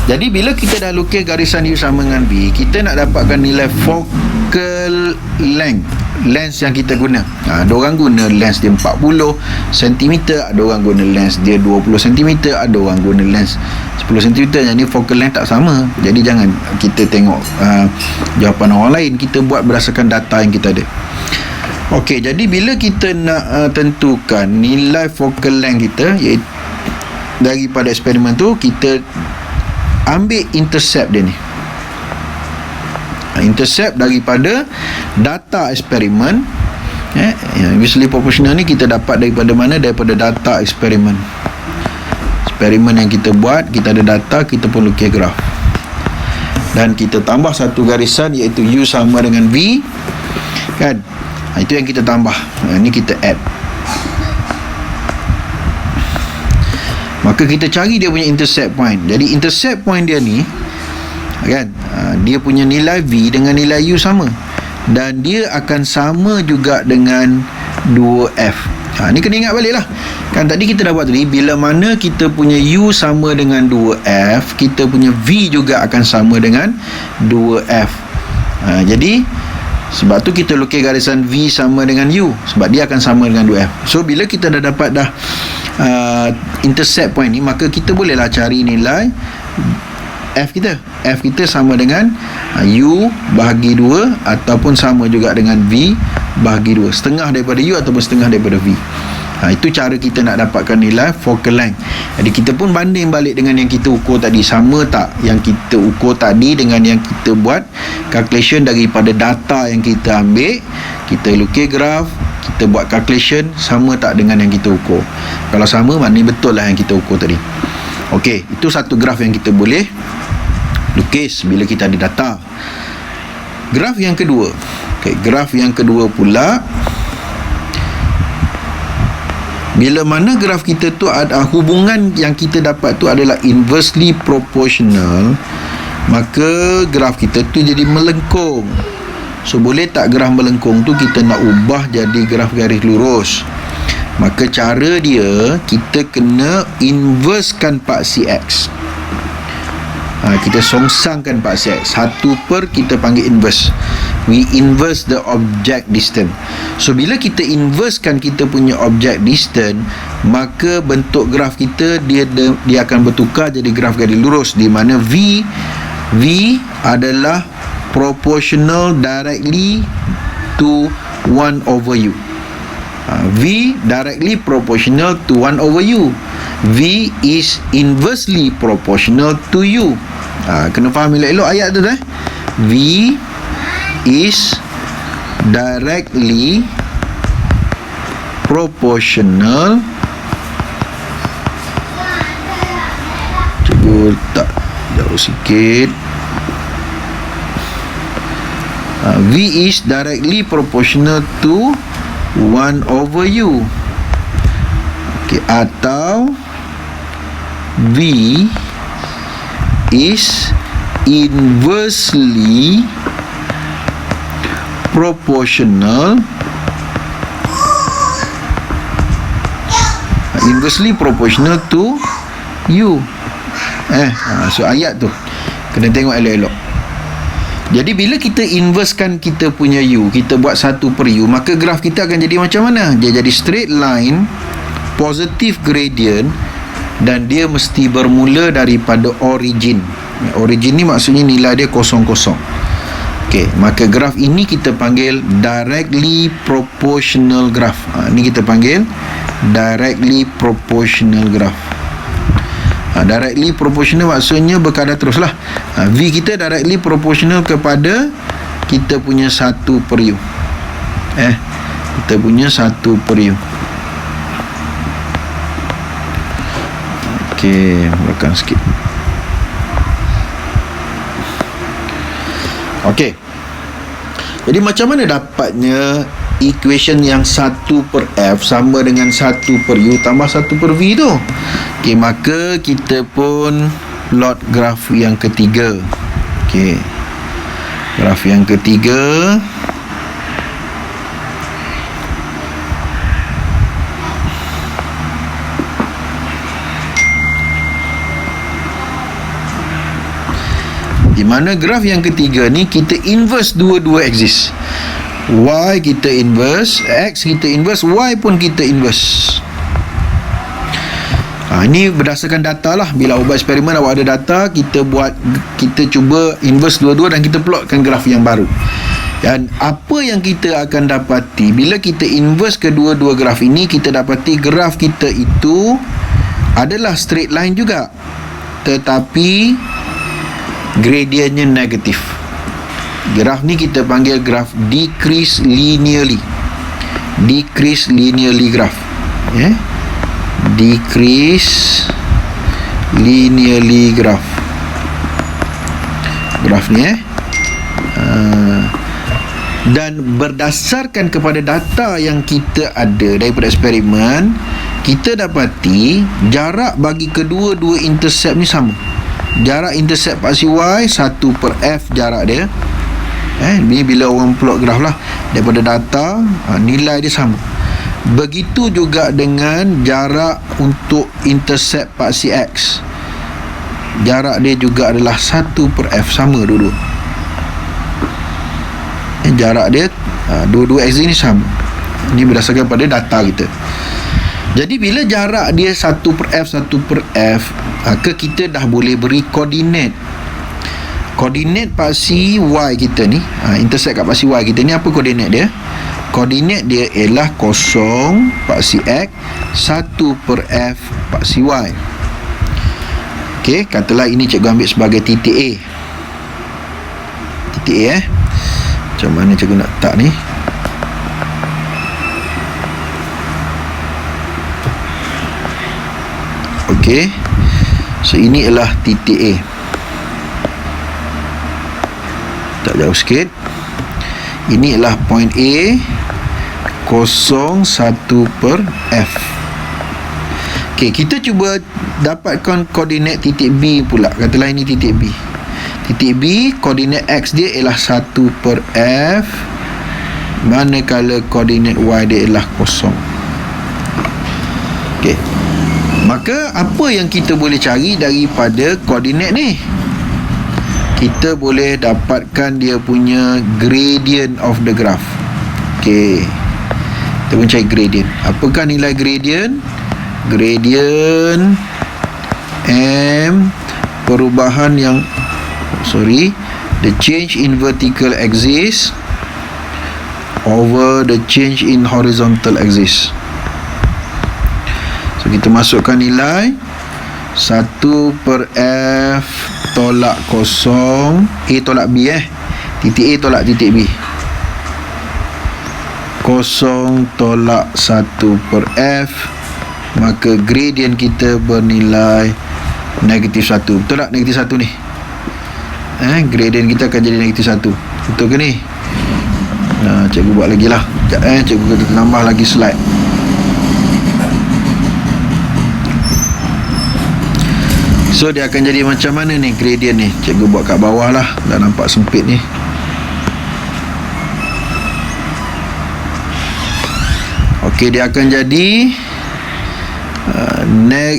Jadi bila kita dah lukis garisan U sama dengan V, kita nak dapatkan nilai focal length. lens yang kita guna. Ada orang guna lens dia 40 cm, ada orang guna lens dia 20 cm, ada orang guna lens 10 cm. Yang ni focal length tak sama. Jadi jangan kita tengok jawapan orang lain, kita buat berdasarkan data yang kita ada. Okey, jadi bila kita nak tentukan nilai focal length kita, iaitu daripada eksperimen tu, kita ambil intercept dia ni. Intercept daripada data eksperimen. Inversely proportional ni kita dapat daripada mana? Daripada data eksperimen. Eksperimen yang kita buat, kita ada data, kita pun lukis graf. Dan kita tambah satu garisan, iaitu U sama dengan V. Kan? Itu yang kita tambah. Ini kita add. Maka kita cari dia punya intercept point. Jadi intercept point dia ni, kan, dia punya nilai V dengan nilai U sama, dan dia akan sama juga dengan 2F. Ni kena ingat balik lah. Kan tadi kita dah buat tadi, bila mana kita punya U sama dengan 2F, kita punya V juga akan sama dengan 2F. Jadi sebab tu kita lukis garisan V sama dengan U, sebab dia akan sama dengan 2F. So bila kita dah dapat intercept point ni, maka kita bolehlah cari nilai F kita. F kita sama dengan U bahagi 2, ataupun sama juga dengan V bahagi 2. Setengah daripada U ataupun setengah daripada V. Itu cara kita nak dapatkan nilai focal length. Jadi kita pun banding balik dengan yang kita ukur tadi. Sama tak yang kita ukur tadi dengan yang kita buat calculation daripada data yang kita ambil. Kita lukis graf, kita buat calculation, sama tak dengan yang kita ukur. Kalau sama, maknanya betul lah yang kita ukur tadi. Okey, itu satu graf yang kita boleh lukis bila kita ada data. Graf yang kedua. Okey, graf yang kedua pula, bila mana graf kita tu ada hubungan yang kita dapat tu adalah inversely proportional, maka graf kita tu jadi melengkung. So boleh tak graf melengkung tu kita nak ubah jadi graf garis lurus? Maka cara dia, kita kena inversekan paksi X. Kita songsangkan paksi X. 1 per kita panggil inverse. We inverse the object distance. So bila kita inversekan kita punya object distance, maka bentuk graf kita dia akan bertukar jadi graf garis lurus, di mana V adalah proportional directly to 1 over U. V directly proportional to 1 over U. V is inversely proportional to U. Kena faham elok-elok ayat tu dah. V is directly proportional. Cuba tak jauh sikit. V is directly proportional to 1 over U. Okay, atau V is inversely proportional to U. So ayat tu kena tengok elok-elok. Jadi bila kita inversekan kita punya U, kita buat 1 per U, maka graf kita akan jadi macam mana? Dia jadi straight line, positive gradient, dan dia mesti bermula daripada origin. Origin ni maksudnya nilai dia 0, 0. Okey, maka graf ini kita panggil directly proportional graph. Ini kita panggil directly proportional graph. Directly proportional maksudnya berkadar teruslah. V kita directly proportional kepada kita punya 1 per U. Kita punya 1 per U. Okey, belakang sikit. Okey. Jadi macam mana dapatnya equation yang 1 per F sama dengan 1 per U tambah 1 per V tu? Okey, maka kita pun plot graf yang ketiga. Okey. Graf yang ketiga. Di mana graf yang ketiga ni kita inverse dua-dua axis. Y kita inverse, X kita inverse, Y pun kita inverse. Ini berdasarkan data lah. Bila buat eksperimen awak ada data, kita cuba inverse dua-dua dan kita plotkan graf yang baru. Dan apa yang kita akan dapati bila kita inverse kedua-dua graf ini, kita dapati graf kita itu adalah straight line juga, tetapi gradientnya negatif. Graf ni kita panggil graf decrease linearly graph, decrease linearly graph ni dan berdasarkan kepada data yang kita ada daripada eksperimen, kita dapati jarak bagi kedua-dua intercept ni sama. Jarak intercept paksi Y 1/f jarak dia. Ni bila orang plot graf lah daripada data, nilai dia sama. Begitu juga dengan jarak untuk intercept paksi X. Jarak dia juga adalah 1/f, sama dua-dua. Jarak dia dua-dua axis ni sama. Ini berdasarkan pada data kita. Jadi bila jarak dia 1/f, maka kita dah boleh beri koordinat. Koordinat paksi Y kita ni, intercept kat paksi Y kita ni, apa koordinat dia? Koordinat dia ialah 0 paksi X 1/f paksi Y. Okey, katalah ini cikgu ambil sebagai titik A. Titik A macam mana cikgu nak letak ni? Okey, so ini ialah titik A. Tak jauh sikit. Ini ialah point A, 0 1/f. Okey, kita cuba dapatkan koordinat titik B pula. Katalah ini titik B. Titik B, koordinat X dia ialah 1/f, manakala koordinat Y dia ialah 0. Okey, maka apa yang kita boleh cari daripada koordinat ni? Kita boleh dapatkan dia punya gradient of the graph. Okey, kita pun cari gradient. Apakah nilai gradient? Gradient M perubahan yang the change in vertical axis over the change in horizontal axis. So kita masukkan nilai 1/f tolak 0, A tolak B, titik A tolak titik B, 0 tolak 1/f, maka gradient kita bernilai negatif 1. Betul tak negatif 1 ni? Gradient kita akan jadi negatif 1. Betul ke ni? Cikgu buat lagi lah. Cikgu kata tambah lagi slide. So dia akan jadi macam mana ni gradient ni? Cikgu buat kat bawah lah, dah nampak sempit ni. Okey, dia akan jadi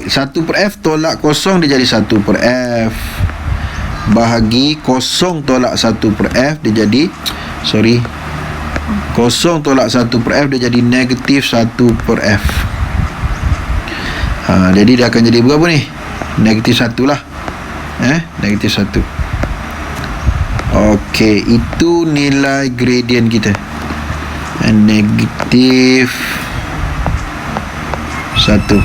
1/f tolak 0, dia jadi 1/f bahagi 0 tolak 1/f, dia jadi 0 tolak 1/f, dia jadi negatif 1/f. Jadi dia akan jadi berapa ni? Negatif 1 lah. Negatif 1. Okey, itu nilai gradient kita. Negatif 1.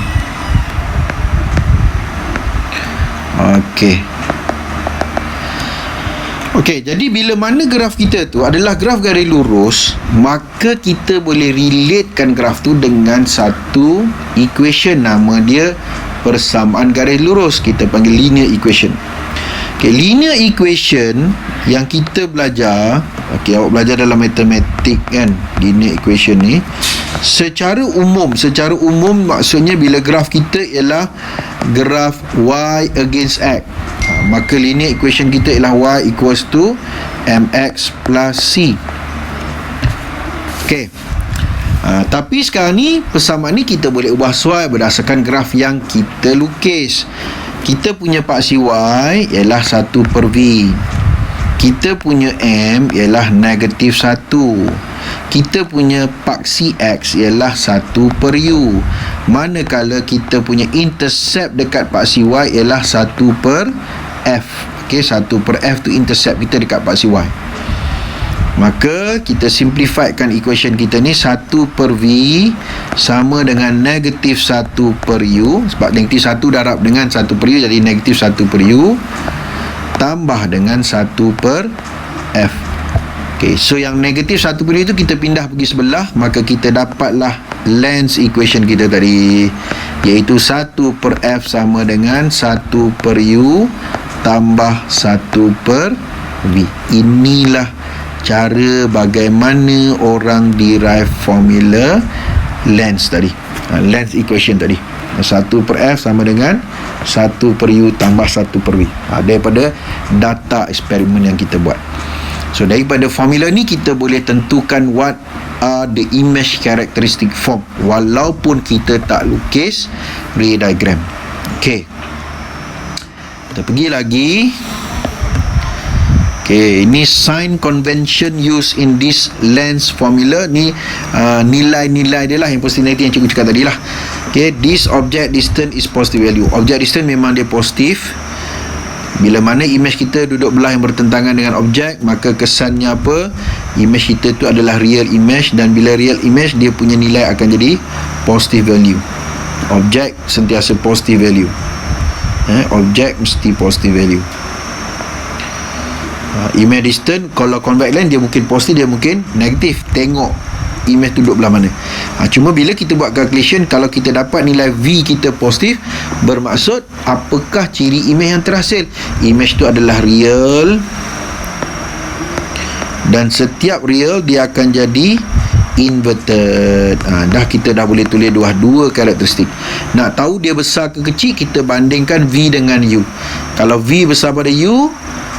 Okey, jadi bila mana graf kita tu adalah graf garis lurus, maka kita boleh relatekan graf tu dengan satu equation, nama dia persamaan garis lurus. Kita panggil linear equation. Okey, linear equation yang kita belajar, awak belajar dalam matematik kan, linear equation ni secara umum maksudnya bila graf kita ialah graf Y against X, maka linear equation kita ialah Y equals to mx plus c. Okey, tapi sekarang ni persamaan ni kita boleh ubah sesuai berdasarkan graf yang kita lukis. Kita punya paksi Y ialah 1/V. Kita punya M ialah negatif 1. kita punya paksi X ialah 1/u, manakala kita punya intercept dekat paksi Y ialah 1/f. Okey, 1/f tu intercept kita dekat paksi Y. Maka kita simplifiedkan equation kita ni, 1/v sama dengan negatif 1/u, sebab negatif 1 darab dengan 1/u jadi negatif 1/u, tambah dengan 1/f. Okay, so yang negatif 1/u tu kita pindah pergi sebelah, maka kita dapatlah length equation kita tadi, iaitu 1/f sama dengan 1/u tambah 1/v. Inilah cara bagaimana orang derive formula length tadi, length equation tadi. 1/f sama dengan 1/u tambah 1/v, daripada data eksperimen yang kita buat. So daripada formula ni kita boleh tentukan what are the image characteristic form, walaupun kita tak lukis ray diagram. Okay, kita pergi lagi. Okay, ini sign convention used in this length formula ni, nilai-nilai dia lah, yang positivity yang cikgu cakap tadi lah. Okay, this object distance is positive value. Object distance memang dia positif. Bila mana image kita duduk belah yang bertentangan dengan objek, maka kesannya apa? Image kita tu adalah real image, dan bila real image dia punya nilai akan jadi positive value. Objek sentiasa positive value. Objek mesti positive value. Image distance, kalau convex lens dia mungkin positif, dia mungkin negatif, tengok image tu duduk belah mana. Cuma bila kita buat calculation, kalau kita dapat nilai V kita positif, bermaksud apakah ciri image yang terhasil? Image tu adalah real, dan setiap real dia akan jadi inverted. Kita dah boleh tulis dua karakteristik. Nak tahu dia besar ke kecil, kita bandingkan V dengan U. Kalau V besar pada U,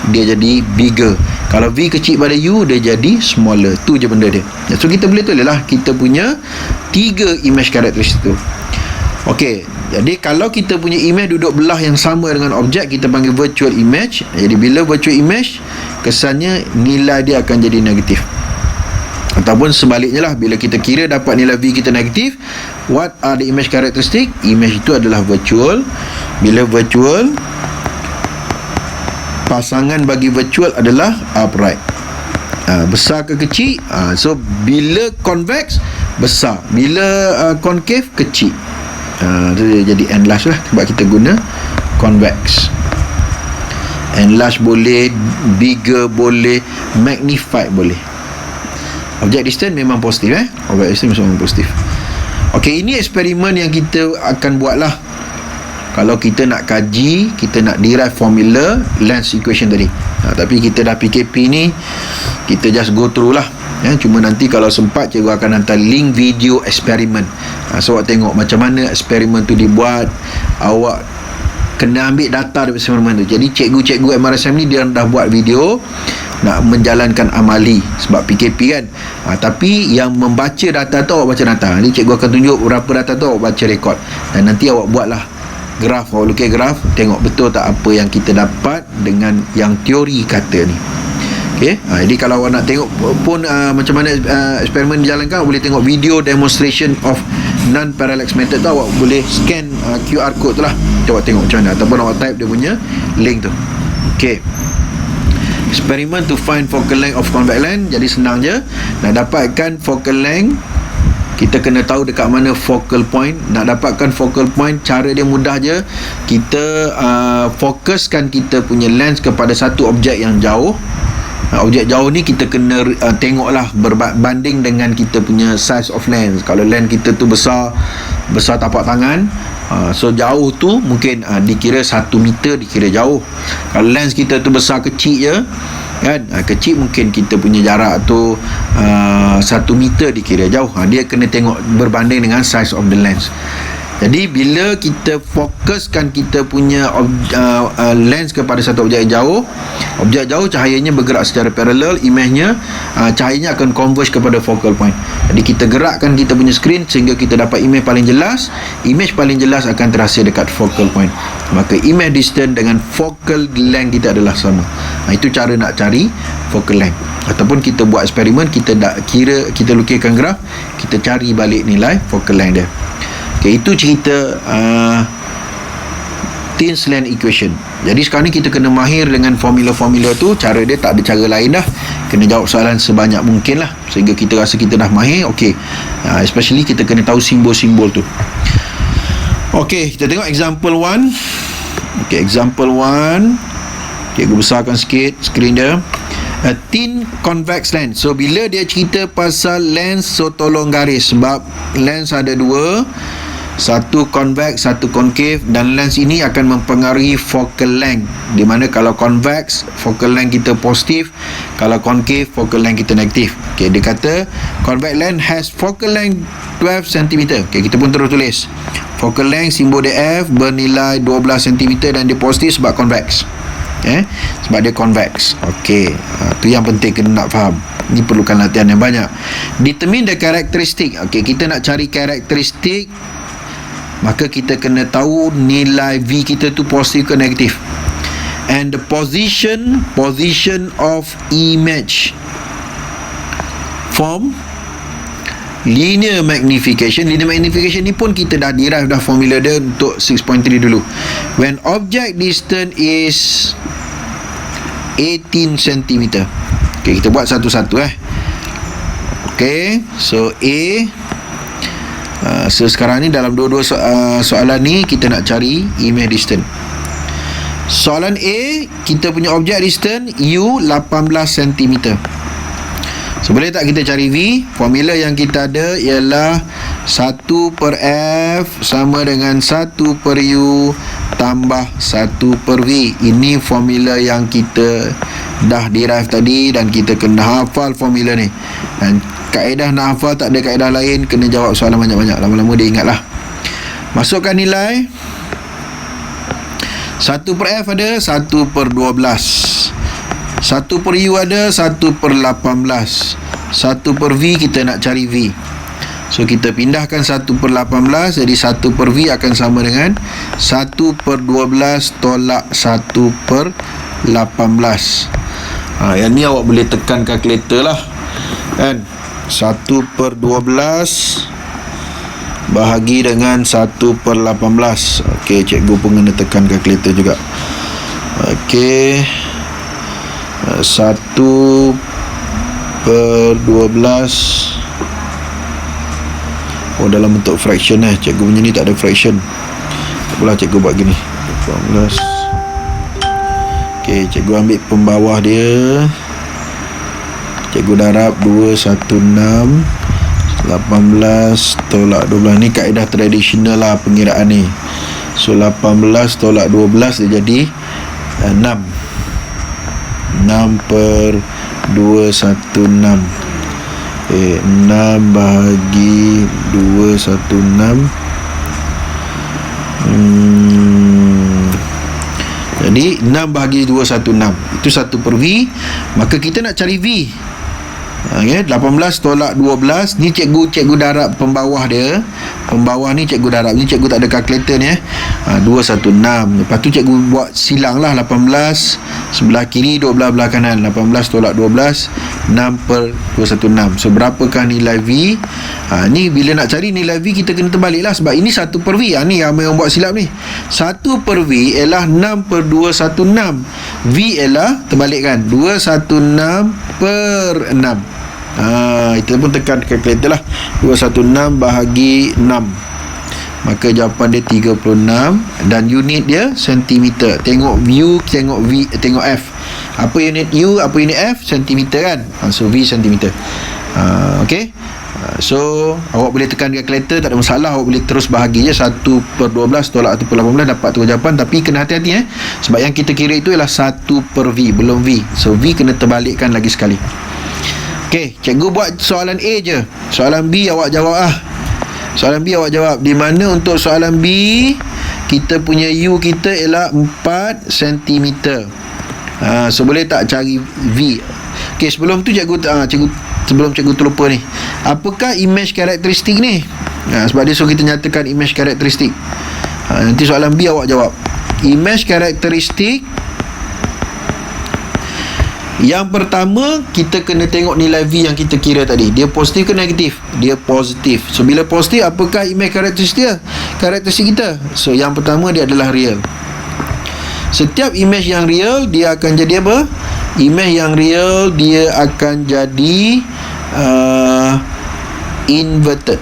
dia jadi bigger. Kalau V kecil pada U, dia jadi smaller. Tu je benda dia. So kita boleh tulis lah kita punya 3 image karakteristik tu. Okey, jadi kalau kita punya image duduk belah yang sama dengan objek, kita panggil virtual image. Jadi bila virtual image, kesannya nilai dia akan jadi negatif. Ataupun sebaliknya lah, bila kita kira dapat nilai V kita negatif, what are the image karakteristik? Image itu adalah virtual. Bila virtual, pasangan bagi virtual adalah upright. Besar ke kecil? So bila convex besar, bila concave kecil. Itu jadi enlarge lah, sebab kita guna convex. Enlarge boleh, bigger boleh, magnified boleh. Object distance memang positif. Object distance memang positif. Okey, ini eksperimen yang kita akan buat lah. Kalau kita nak kaji, kita nak derive formula length equation tadi. Tapi kita dah PKP ni, kita just go through lah. Cuma nanti kalau sempat, cikgu akan hantar link video eksperimen. So awak tengok macam mana eksperimen tu dibuat. Awak kena ambil data dari eksperimen tu. Jadi cikgu-cikgu MRSM ni dia dah buat video nak menjalankan amali, sebab PKP kan. Tapi yang membaca data tu, awak baca data. Nanti cikgu akan tunjuk berapa data tu, awak baca rekod. Dan nanti awak buatlah graf, awak lukis graf, tengok betul tak apa yang kita dapat dengan yang teori kata ni. Okay? Jadi kalau awak nak tengok pun macam mana eksperimen dijalankan, awak boleh tengok video demonstration of non-parallax method tu. Awak boleh scan QR code tu lah, awak tengok macam mana, ataupun awak type dia punya link tu. Okay, eksperimen to find focal length of convex lens. Jadi senang je. Nak dapatkan focal length, kita kena tahu dekat mana focal point. Nak dapatkan focal point, cara dia mudah je. Kita fokuskan kita punya lens kepada satu objek yang jauh. Objek jauh ni kita kena tengoklah berbanding dengan kita punya size of lens. Kalau lens kita tu besar tapak tangan, so jauh tu mungkin dikira 1 meter, dikira jauh. Kalau lens kita tu besar kecil je kan, kecil, mungkin kita punya jarak tu 1 meter dikira jauh. Dia kena tengok berbanding dengan size of the lens. Jadi bila kita fokuskan kita punya lens kepada satu objek jauh, cahayanya bergerak secara paralel, image-nya cahayanya akan converge kepada focal point. Jadi kita gerakkan kita punya skrin sehingga kita dapat image paling jelas. Image paling jelas akan terhasil dekat focal point. Maka image distance dengan focal length kita adalah sama. Itu cara nak cari focal length. Ataupun kita buat eksperimen, kita kita lukiskan graf, kita cari balik nilai focal length dia. Okey, itu cerita thin slant equation. Jadi sekarang ni kita kena mahir dengan formula-formula tu. Cara dia tak ada cara lain dah, kena jawab soalan sebanyak mungkin lah, sehingga kita rasa kita dah mahir. Okey, especially kita kena tahu simbol-simbol tu. Okey, kita tengok example 1. Okey, example 1, cikgu besarkan sikit skrin dia. A thin convex lens. So bila dia cerita pasal lens, so tolong garis, sebab lens ada dua, satu convex, satu concave, dan lens ini akan mempengaruhi focal length, di mana kalau convex focal length kita positif, kalau concave focal length kita negatif. Okey, dia kata convex lens has focal length 12 cm. Okey, kita pun terus tulis focal length, simbol dia F, bernilai 12 cm, dan dia positif sebab convex. Sebab dia convex. Okey, tu yang penting kena nak faham. Ni perlukan latihan yang banyak. Determine the characteristic. Okey, kita nak cari karakteristik, maka kita kena tahu nilai V kita tu positif ke negatif. And the position of image from linear magnification. Linear magnification ni pun kita dah derive dah formula dia untuk 6.3 dulu. When object distance is 18 cm. Okey, kita buat satu-satu Okey, so A. So sekarang ni dalam dua-dua soalan ni kita nak cari image distance. Soalan A, kita punya object distance U 18 cm. So boleh tak kita cari V? Formula yang kita ada ialah 1 per F sama dengan 1 per U tambah 1 per V. Ini formula yang kita dah derive tadi, dan kita kena hafal formula ni. Dan kaedah nak hafal, tak ada kaedah lain, kena jawab soalan banyak-banyak. Lama-lama dia ingat lah. Masukkan nilai. 1 per F ada 1 per 12, 1 per U ada 1 per 18, 1 per V kita nak cari V. So kita pindahkan 1 per 18, jadi 1 per V akan sama dengan 1 per 12 tolak 1 per 18. Yang ni awak boleh tekan kalkulator lah, kan? 1 per 12 bahagi dengan 1 per 18. Okey, cikgu pun kena tekan kalkulator juga. Okey, 1 per 12. Dalam bentuk fraction cikgu punya ni tak ada fraction. Tak apalah, cikgu buat gini 18. Okey, cikgu ambil pembawah dia, cikgu darab 216 18 tolak 12. Ni kaedah tradisional lah pengiraan ni. So 18 tolak 12 dia jadi 6 per 216. 6 bahagi 216. Jadi 6 bahagi 216 itu 1 per V. Maka kita nak cari V. 18 tolak 12. Ni cikgu darab pembawah dia. Pembawah ni cikgu darab. Ni cikgu tak ada kalkulator ni 216. Lepas tu cikgu buat silang lah. 18 sebelah kiri, 12 belah kanan. 18 tolak 12, 6 per 216. So berapakah nilai V? Ni bila nak cari nilai V, kita kena terbalik lah, sebab ini 1 per V. Ni ramai yang buat silap ni. 1 per V ialah 6 per 216. V ialah, terbalikkan, 216 per 6. Kita pun tekan kalkulator lah. 216 bahagi 6, maka jawapan dia 36. Dan unit dia sentimeter. Tengok U, tengok V, tengok F. Apa unit U, apa unit F? Sentimeter kan. So V sentimeter. Okay. So awak boleh tekan kalkulator, tak ada masalah. Awak boleh terus bahagi je 1 per 12 tolak 1 per 18, dapat tu jawapan. Tapi kena hati-hati sebab yang kita kira itu ialah 1 per V, belum V. So V kena terbalikkan lagi sekali. Okey, cikgu buat soalan A je. Soalan B awak jawab lah. Soalan B awak jawab. Di mana untuk soalan B, kita punya U kita ialah 4 cm. So boleh tak cari V? Okey, sebelum tu sebelum cikgu terlupa ni. Apakah image karakteristik ni? Sebab dia suruh kita nyatakan image karakteristik. Nanti soalan B awak jawab. Image karakteristik Yang pertama, kita kena tengok nilai V yang kita kira tadi. Dia positif ke negatif? Dia positif. So bila positif, apakah image karakteristik kita? So yang pertama, dia adalah real. Setiap image yang real, dia akan jadi apa? Image yang real, dia akan jadi inverted.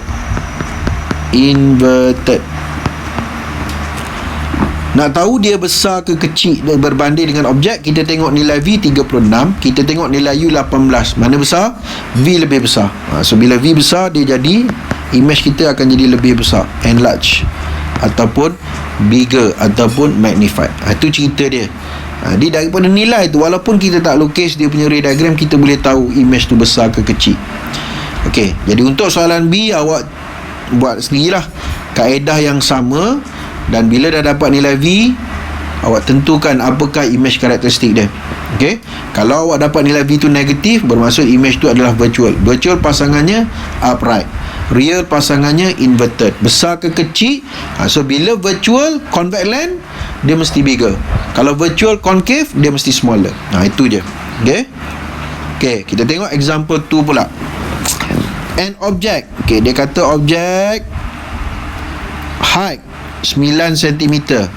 Nak tahu dia besar ke kecil berbanding dengan objek, kita tengok nilai V 36, kita tengok nilai U 18. Mana besar? V lebih besar. So bila V besar, dia jadi image kita akan jadi lebih besar, enlarge ataupun bigger ataupun magnified. Itu cerita dia. Dia daripada nilai tu, walaupun kita tak lukis dia punya ray diagram, kita boleh tahu image tu besar ke kecil. Okey, jadi untuk soalan B, awak buat sendirilah kaedah yang sama. Dan bila dah dapat nilai V, awak tentukan apakah image karakteristik dia. Okey, kalau awak dapat nilai V tu negatif, bermaksud image tu adalah virtual. Virtual pasangannya upright, real pasangannya inverted. Besar ke kecil? So bila virtual convex lens, dia mesti bigger. Kalau virtual concave, dia mesti smaller. Itu je. Okey, kita tengok example 2 pula. An object. Okey, dia kata objek height 9 cm,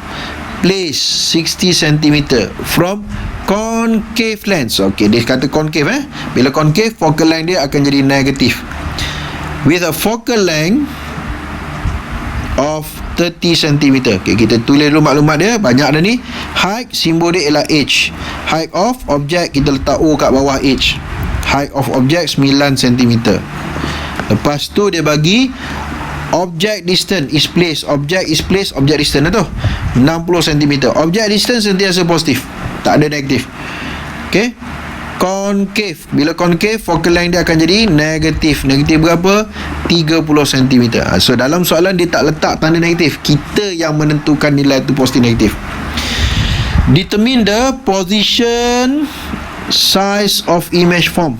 place 60 cm from concave lens. Okey, dia kata concave. Bila concave, focal length dia akan jadi negatif. With a focal length of 30 cm. Okey, kita tulis dulu maklumat dia. Banyak dah ni. Height, simbol dia ialah H. Height of object, kita letak O kat bawah H. Height of object 9 cm. Lepas tu dia bagi object distance is place. Object is place, object distance tu 60 cm. Object distance sentiasa positif, tak ada negatif. Okey. Concave. Bila concave, focal length dia akan jadi negatif. Negatif berapa? 30 cm. So dalam soalan dia tak letak tanda negatif. Kita yang menentukan nilai tu positif negatif. Determine the position, size of image form.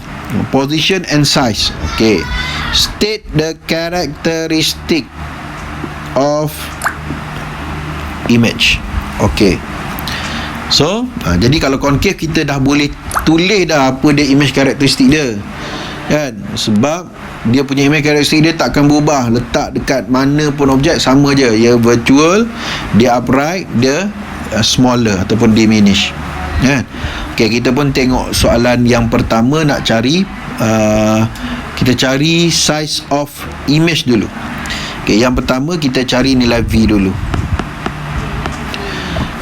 Position and size. Okay. State the characteristic of image. Okay. So jadi kalau concave, kita dah boleh tulis dah apa dia image karakteristik dia, kan? Sebab dia punya image karakteristik dia takkan berubah. Letak dekat mana pun objek sama je. Dia virtual, dia upright, dia smaller ataupun diminish, kan? Okay, kita pun tengok soalan yang pertama. Nak cari kita cari size of image dulu. Okay, yang pertama kita cari nilai V dulu.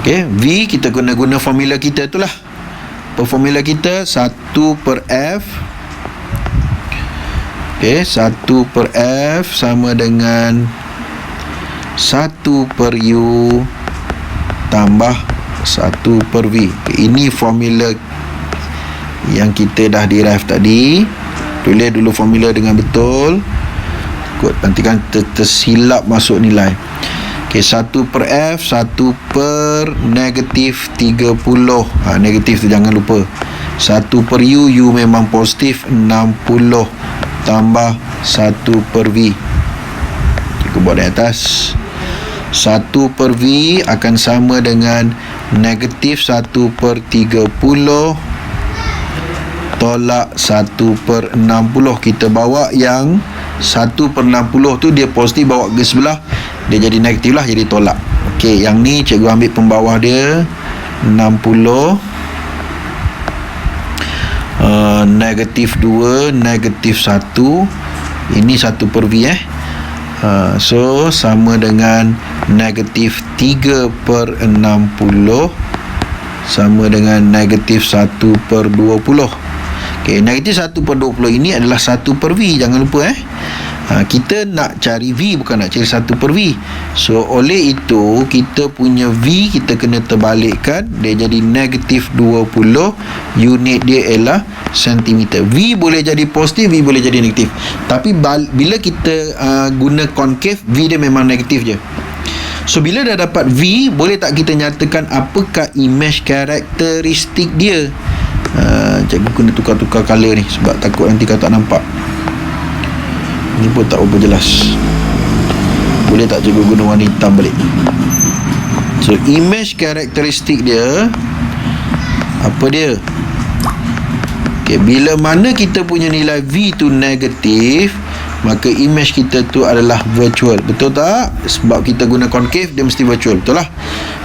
Okay, V kita guna formula kita tu lah. Formula kita 1/F. Okay, 1/F sama dengan 1/U tambah 1/V. Okay, ini formula yang kita dah derive tadi. Tulis dulu formula dengan betul, takut nanti kan tersilap masuk nilai. Okay, 1/F 1/-30. Negatif tu jangan lupa. 1/U, U memang positif, 60 tambah 1/V. Kita buat di atas. 1/V akan sama dengan negatif 1/30 tolak 1/60. Kita bawa yang 1/60 tu dia positif, bawa ke sebelah, dia jadi negatif lah, jadi tolak. Okey, yang ni cikgu ambil pembawah dia 60, negatif 2, negatif 1. Ini 1/V so sama dengan negatif 3/60 sama dengan negatif 1/20. Okay, negatif 1/20 ini adalah 1/V. Jangan lupa kita nak cari V, bukan nak cari 1/V. So oleh itu kita punya V kita kena terbalikkan, dia jadi negatif 20. Unit dia ialah sentimeter. V boleh jadi positif, V boleh jadi negatif. Tapi bila kita guna concave, V dia memang negatif je. So bila dah dapat V, boleh tak kita nyatakan apakah image karakteristik dia? Cikgu kena tukar-tukar color ni sebab takut nanti kau tak nampak. Ni pun tak berapa jelas. Boleh tak cikgu guna warna hitam balik? So image karakteristik dia, apa dia? Okay, bila mana kita punya nilai V tu negatif, maka image kita tu adalah virtual. Betul tak? Sebab kita guna concave, dia mesti virtual. Betul lah.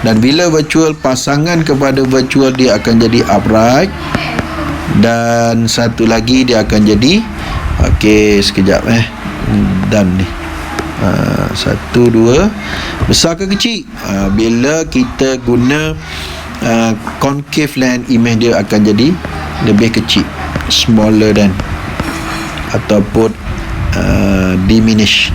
Dan bila virtual, pasangan kepada virtual dia akan jadi upright. Dan satu lagi dia akan jadi, okey, sekejap dan ni, 1, 2, besar ke kecil? Bila kita guna concave lens, image dia akan jadi lebih kecil, smaller than, ataupun diminish.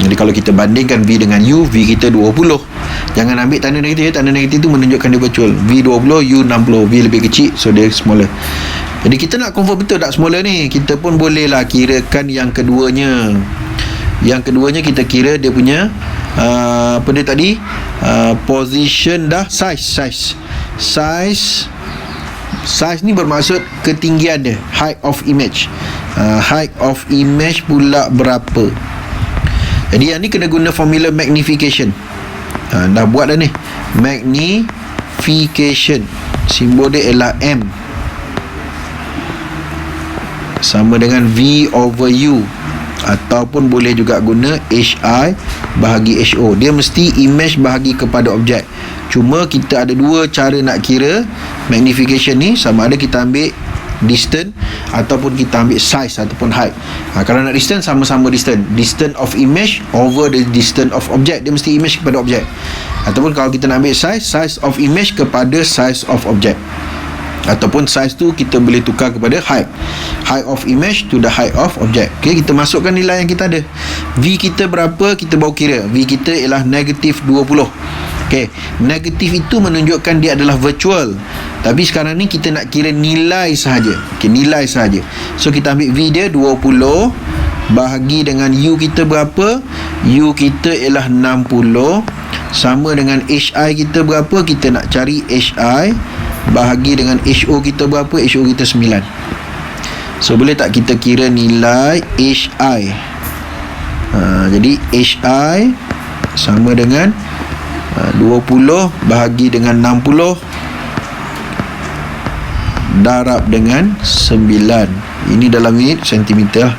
Jadi kalau kita bandingkan V dengan U, V kita 20. Jangan ambil tanda negatif. Tanda negatif tu menunjukkan dia virtual. V 20, U 60. V lebih kecil, so dia smaller. Jadi kita nak confirm betul tak smaller ni, kita pun boleh lah kirakan yang keduanya. Yang keduanya kita kira dia punya apa dia tadi, position dah, size ni bermaksud ketinggian dia, height of image. Height of image pula berapa. Jadi yang ni kena guna formula magnification. Dah buat dah ni, magnification, simbol dia ialah M sama dengan V over U, ataupun boleh juga guna HI bahagi HO. Dia mesti image bahagi kepada objek. Cuma kita ada dua cara nak kira magnification ni, sama ada kita ambil distance ataupun kita ambil size ataupun height. Kalau nak distance, sama-sama distance of image over the distance of object. Dia mesti image kepada objek. Ataupun kalau kita nak ambil size of image kepada size of object, ataupun size tu kita boleh tukar kepada height of image to the height of object. Okay, kita masukkan nilai yang kita ada. V kita berapa, kita baru kira. V kita ialah negatif 20. Okay, negatif itu menunjukkan dia adalah virtual. Tapi sekarang ni kita nak kira nilai sahaja. Okay, nilai sahaja. So kita ambil V dia 20 bahagi dengan U kita berapa? U kita ialah 60 sama dengan HI kita berapa? Kita nak cari HI bahagi dengan HO kita berapa? HO kita 9. So boleh tak kita kira nilai HI? Jadi HI sama dengan 20 bahagi dengan 60 darab dengan 9. Ini dalam unit sentimeter.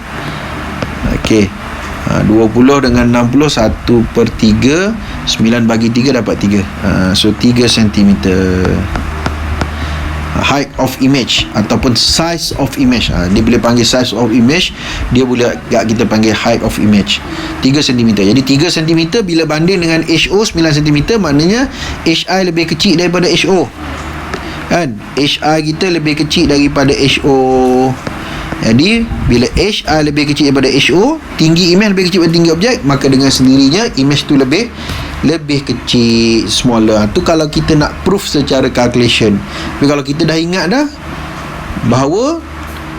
Okey, 20 dengan 60, 1/3, 9 bagi 3 dapat 3. So 3 cm. Height of image ataupun size of image, dia boleh panggil size of image, dia boleh kita panggil height of image. 3 cm. Jadi 3 cm bila banding dengan HO 9 cm, maknanya HI lebih kecil daripada HO, kan? HI kita lebih kecil daripada HO. Jadi bila HI lebih kecil daripada HO, tinggi image lebih kecil daripada tinggi objek, maka dengan sendirinya image tu lebih kecil, smaller. Tu kalau kita nak proof secara calculation. Tapi kalau kita dah ingat dah bahawa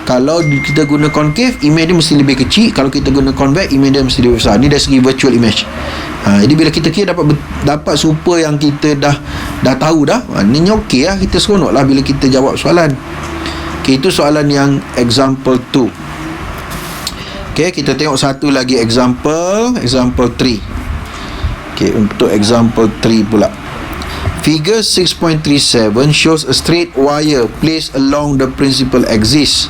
kalau kita guna concave, image dia mesti lebih kecil. Kalau kita guna convex, image dia mesti lebih besar. Ni dari segi virtual image. Jadi bila kita kira dapat super yang kita dah tahu dah, ni okey lah, kita seronok lah bila kita jawab soalan. Okay, itu soalan yang example 2. Okay, kita tengok satu lagi example 3. Okay, untuk example 3 pula. Figure 6.37 shows a straight wire placed along the principal axis.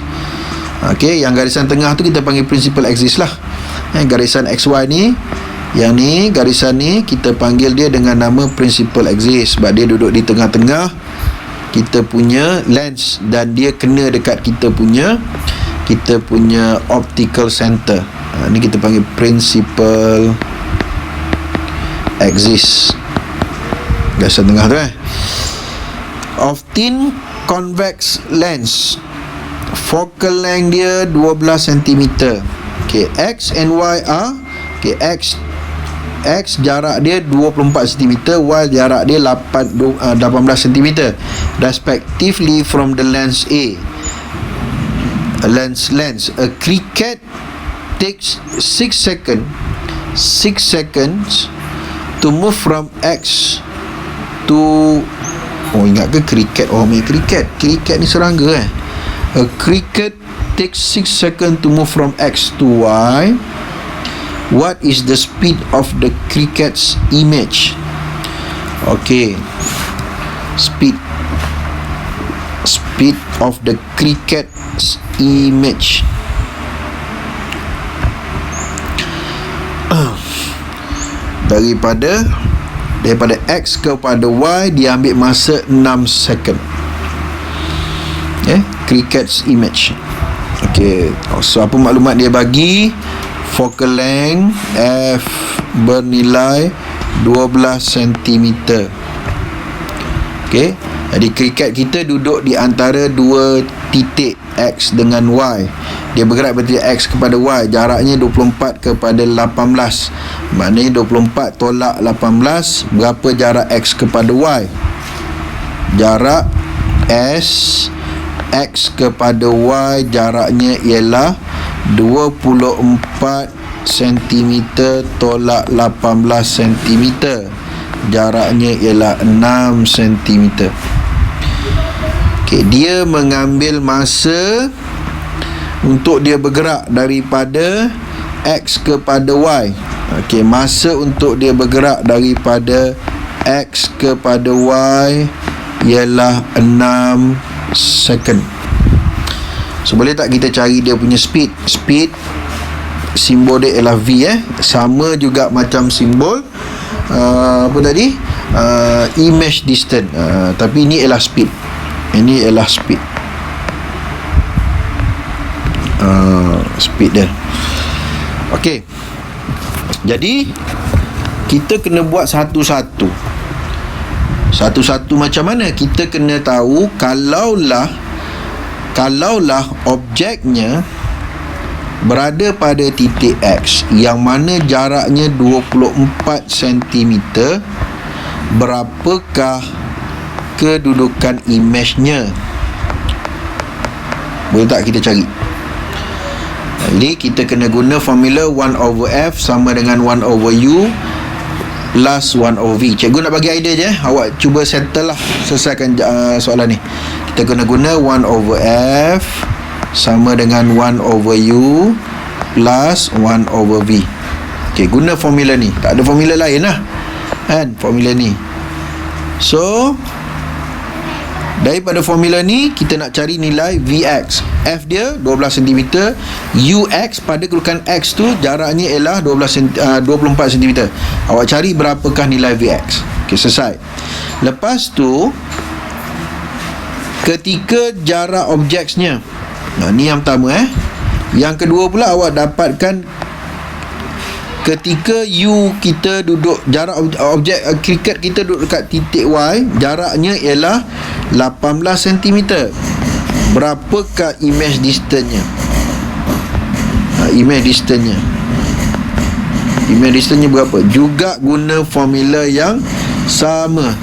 Okay, yang garisan tengah tu kita panggil principal axis lah. Garisan XY ni, yang ni, garisan ni kita panggil dia dengan nama principal axis sebab dia duduk di tengah-tengah kita punya lens dan dia kena dekat kita punya optical center. Ni kita panggil principal axis, garisan tengah tu of thin convex lens. Focal length dia 12 cm. Okay, X and Y are, okay, X jarak dia 24 cm, Y jarak dia 18 cm respectively from the lens A. Lens. A cricket takes 6 seconds to move from X to, ingat ke cricket? Cricket ni serangga. A cricket takes 6 seconds to move from X to Y. What is the speed of the cricket's image? Okay, speed speed of the cricket's image. Daripada X kepada Y dia ambil masa 6 second. Cricket's image. So apa maklumat dia bagi? Focal length F bernilai 12 cm. Jadi cricket kita duduk di antara dua titik X dengan Y. Dia bergerak dari X kepada Y, jaraknya 24 kepada 18. Maknanya 24 tolak 18, berapa jarak X kepada Y? Jarak S X kepada Y jaraknya ialah 24 cm tolak 18 cm. Jaraknya ialah 6 cm. Dia mengambil masa untuk dia bergerak daripada X kepada Y. Masa untuk dia bergerak daripada X kepada Y ialah 6 second. So boleh tak kita cari dia punya speed? Speed simbol dia ialah V. Sama juga macam simbol apa tadi? Image distance. Tapi ini ialah speed. Ini ialah speed. Speed dia. Jadi kita kena buat satu-satu macam mana? Kita kena tahu kalaulah objeknya berada pada titik X yang mana jaraknya 24 cm, berapakah kedudukan image-nya? Boleh tak kita cari? Jadi kita kena guna formula 1/f sama dengan 1/u plus 1/v. Cikgu nak bagi idea je, awak cuba settle lah, selesaikan soalan ni. Kita kena guna 1/f sama dengan 1/u plus 1/v. Guna formula ni, tak ada formula lain lah kan, formula ni. So daripada formula ni kita nak cari nilai Vx. F dia 12 cm, Ux pada kedudukan X tu jaraknya ialah 24 cm. Awak cari berapakah nilai Vx. Selesai. Lepas tu ketika jarak objeknya, ni yang pertama. Yang kedua pula awak dapatkan ketika U kita duduk, jarak objek kriket kita duduk dekat titik Y, jaraknya ialah 18 cm. Berapakah image distance-nya? Image distance-nya berapa? Juga guna formula yang sama.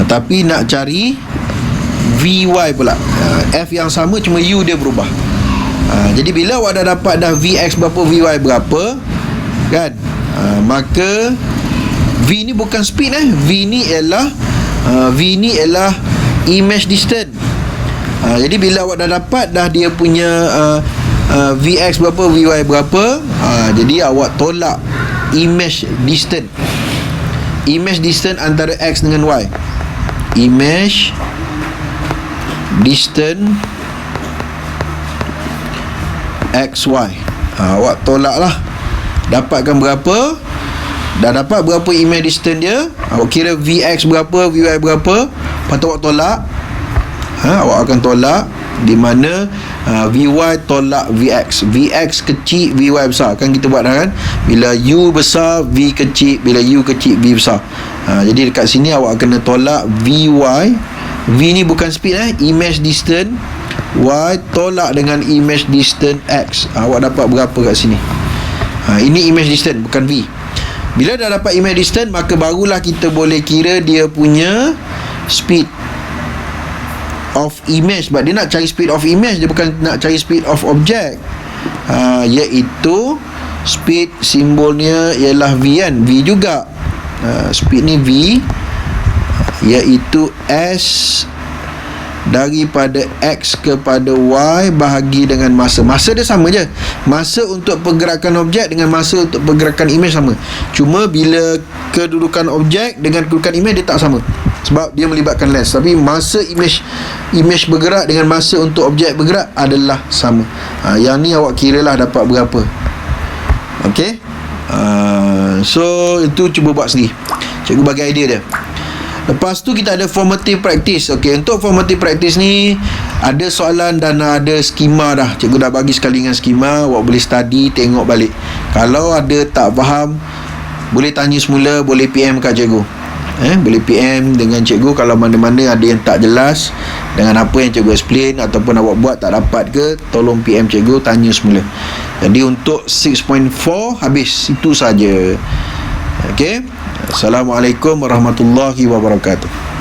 Tapi nak cari Vy pula. F yang sama, cuma U dia berubah. Jadi bila awak dah dapat dah Vx berapa, Vy berapa kan, maka V ni bukan speed. V ni ialah image distance. Jadi bila awak dah dapat dah dia punya Vx berapa, Vy berapa, jadi awak tolak image distance antara X dengan Y. Image distance XY. Awak tolak lah, dapatkan berapa. Dah dapat berapa image distance dia, awak kira Vx berapa, Vy berapa, lepas tu awak tolak. Awak akan tolak di mana Vy tolak Vx. Vx kecil, Vy besar. Kan kita buat dah kan, bila U besar V kecil, bila U kecil V besar. Jadi dekat sini awak kena tolak Vy. V ni bukan speed, image distance. Y tolak dengan image distance X. Awak dapat berapa kat sini? Ini image distance, bukan V. Bila dah dapat image distance, maka barulah kita boleh kira dia punya speed of image. Sebab dia nak cari speed of image, dia bukan nak cari speed of object. Iaitu speed simbolnya ialah V kan, V juga. Speed ni V, iaitu S daripada X kepada Y bahagi dengan masa. Masa dia sama je. Masa untuk pergerakan objek dengan masa untuk pergerakan imej sama. Cuma bila kedudukan objek dengan kedudukan imej dia tak sama, sebab dia melibatkan lens. Tapi masa imej bergerak dengan masa untuk objek bergerak adalah sama. Yang ni awak kira lah dapat berapa. Okey. So itu cuba buat sendiri. Cikgu bagi idea dia. Lepas tu kita ada formative practice. Okey, untuk formative practice ni ada soalan dan ada skema dah. Cikgu dah bagi sekali dengan skema. Awak boleh study, tengok balik. Kalau ada tak faham, boleh tanya semula, boleh PM kat cikgu. Boleh PM dengan cikgu kalau mana-mana ada yang tak jelas dengan apa yang cikgu explain, ataupun awak buat tak dapat ke, tolong PM cikgu, tanya semula. Jadi untuk 6.4 habis itu saja. Okey. Assalamualaikum warahmatullahi wabarakatuh.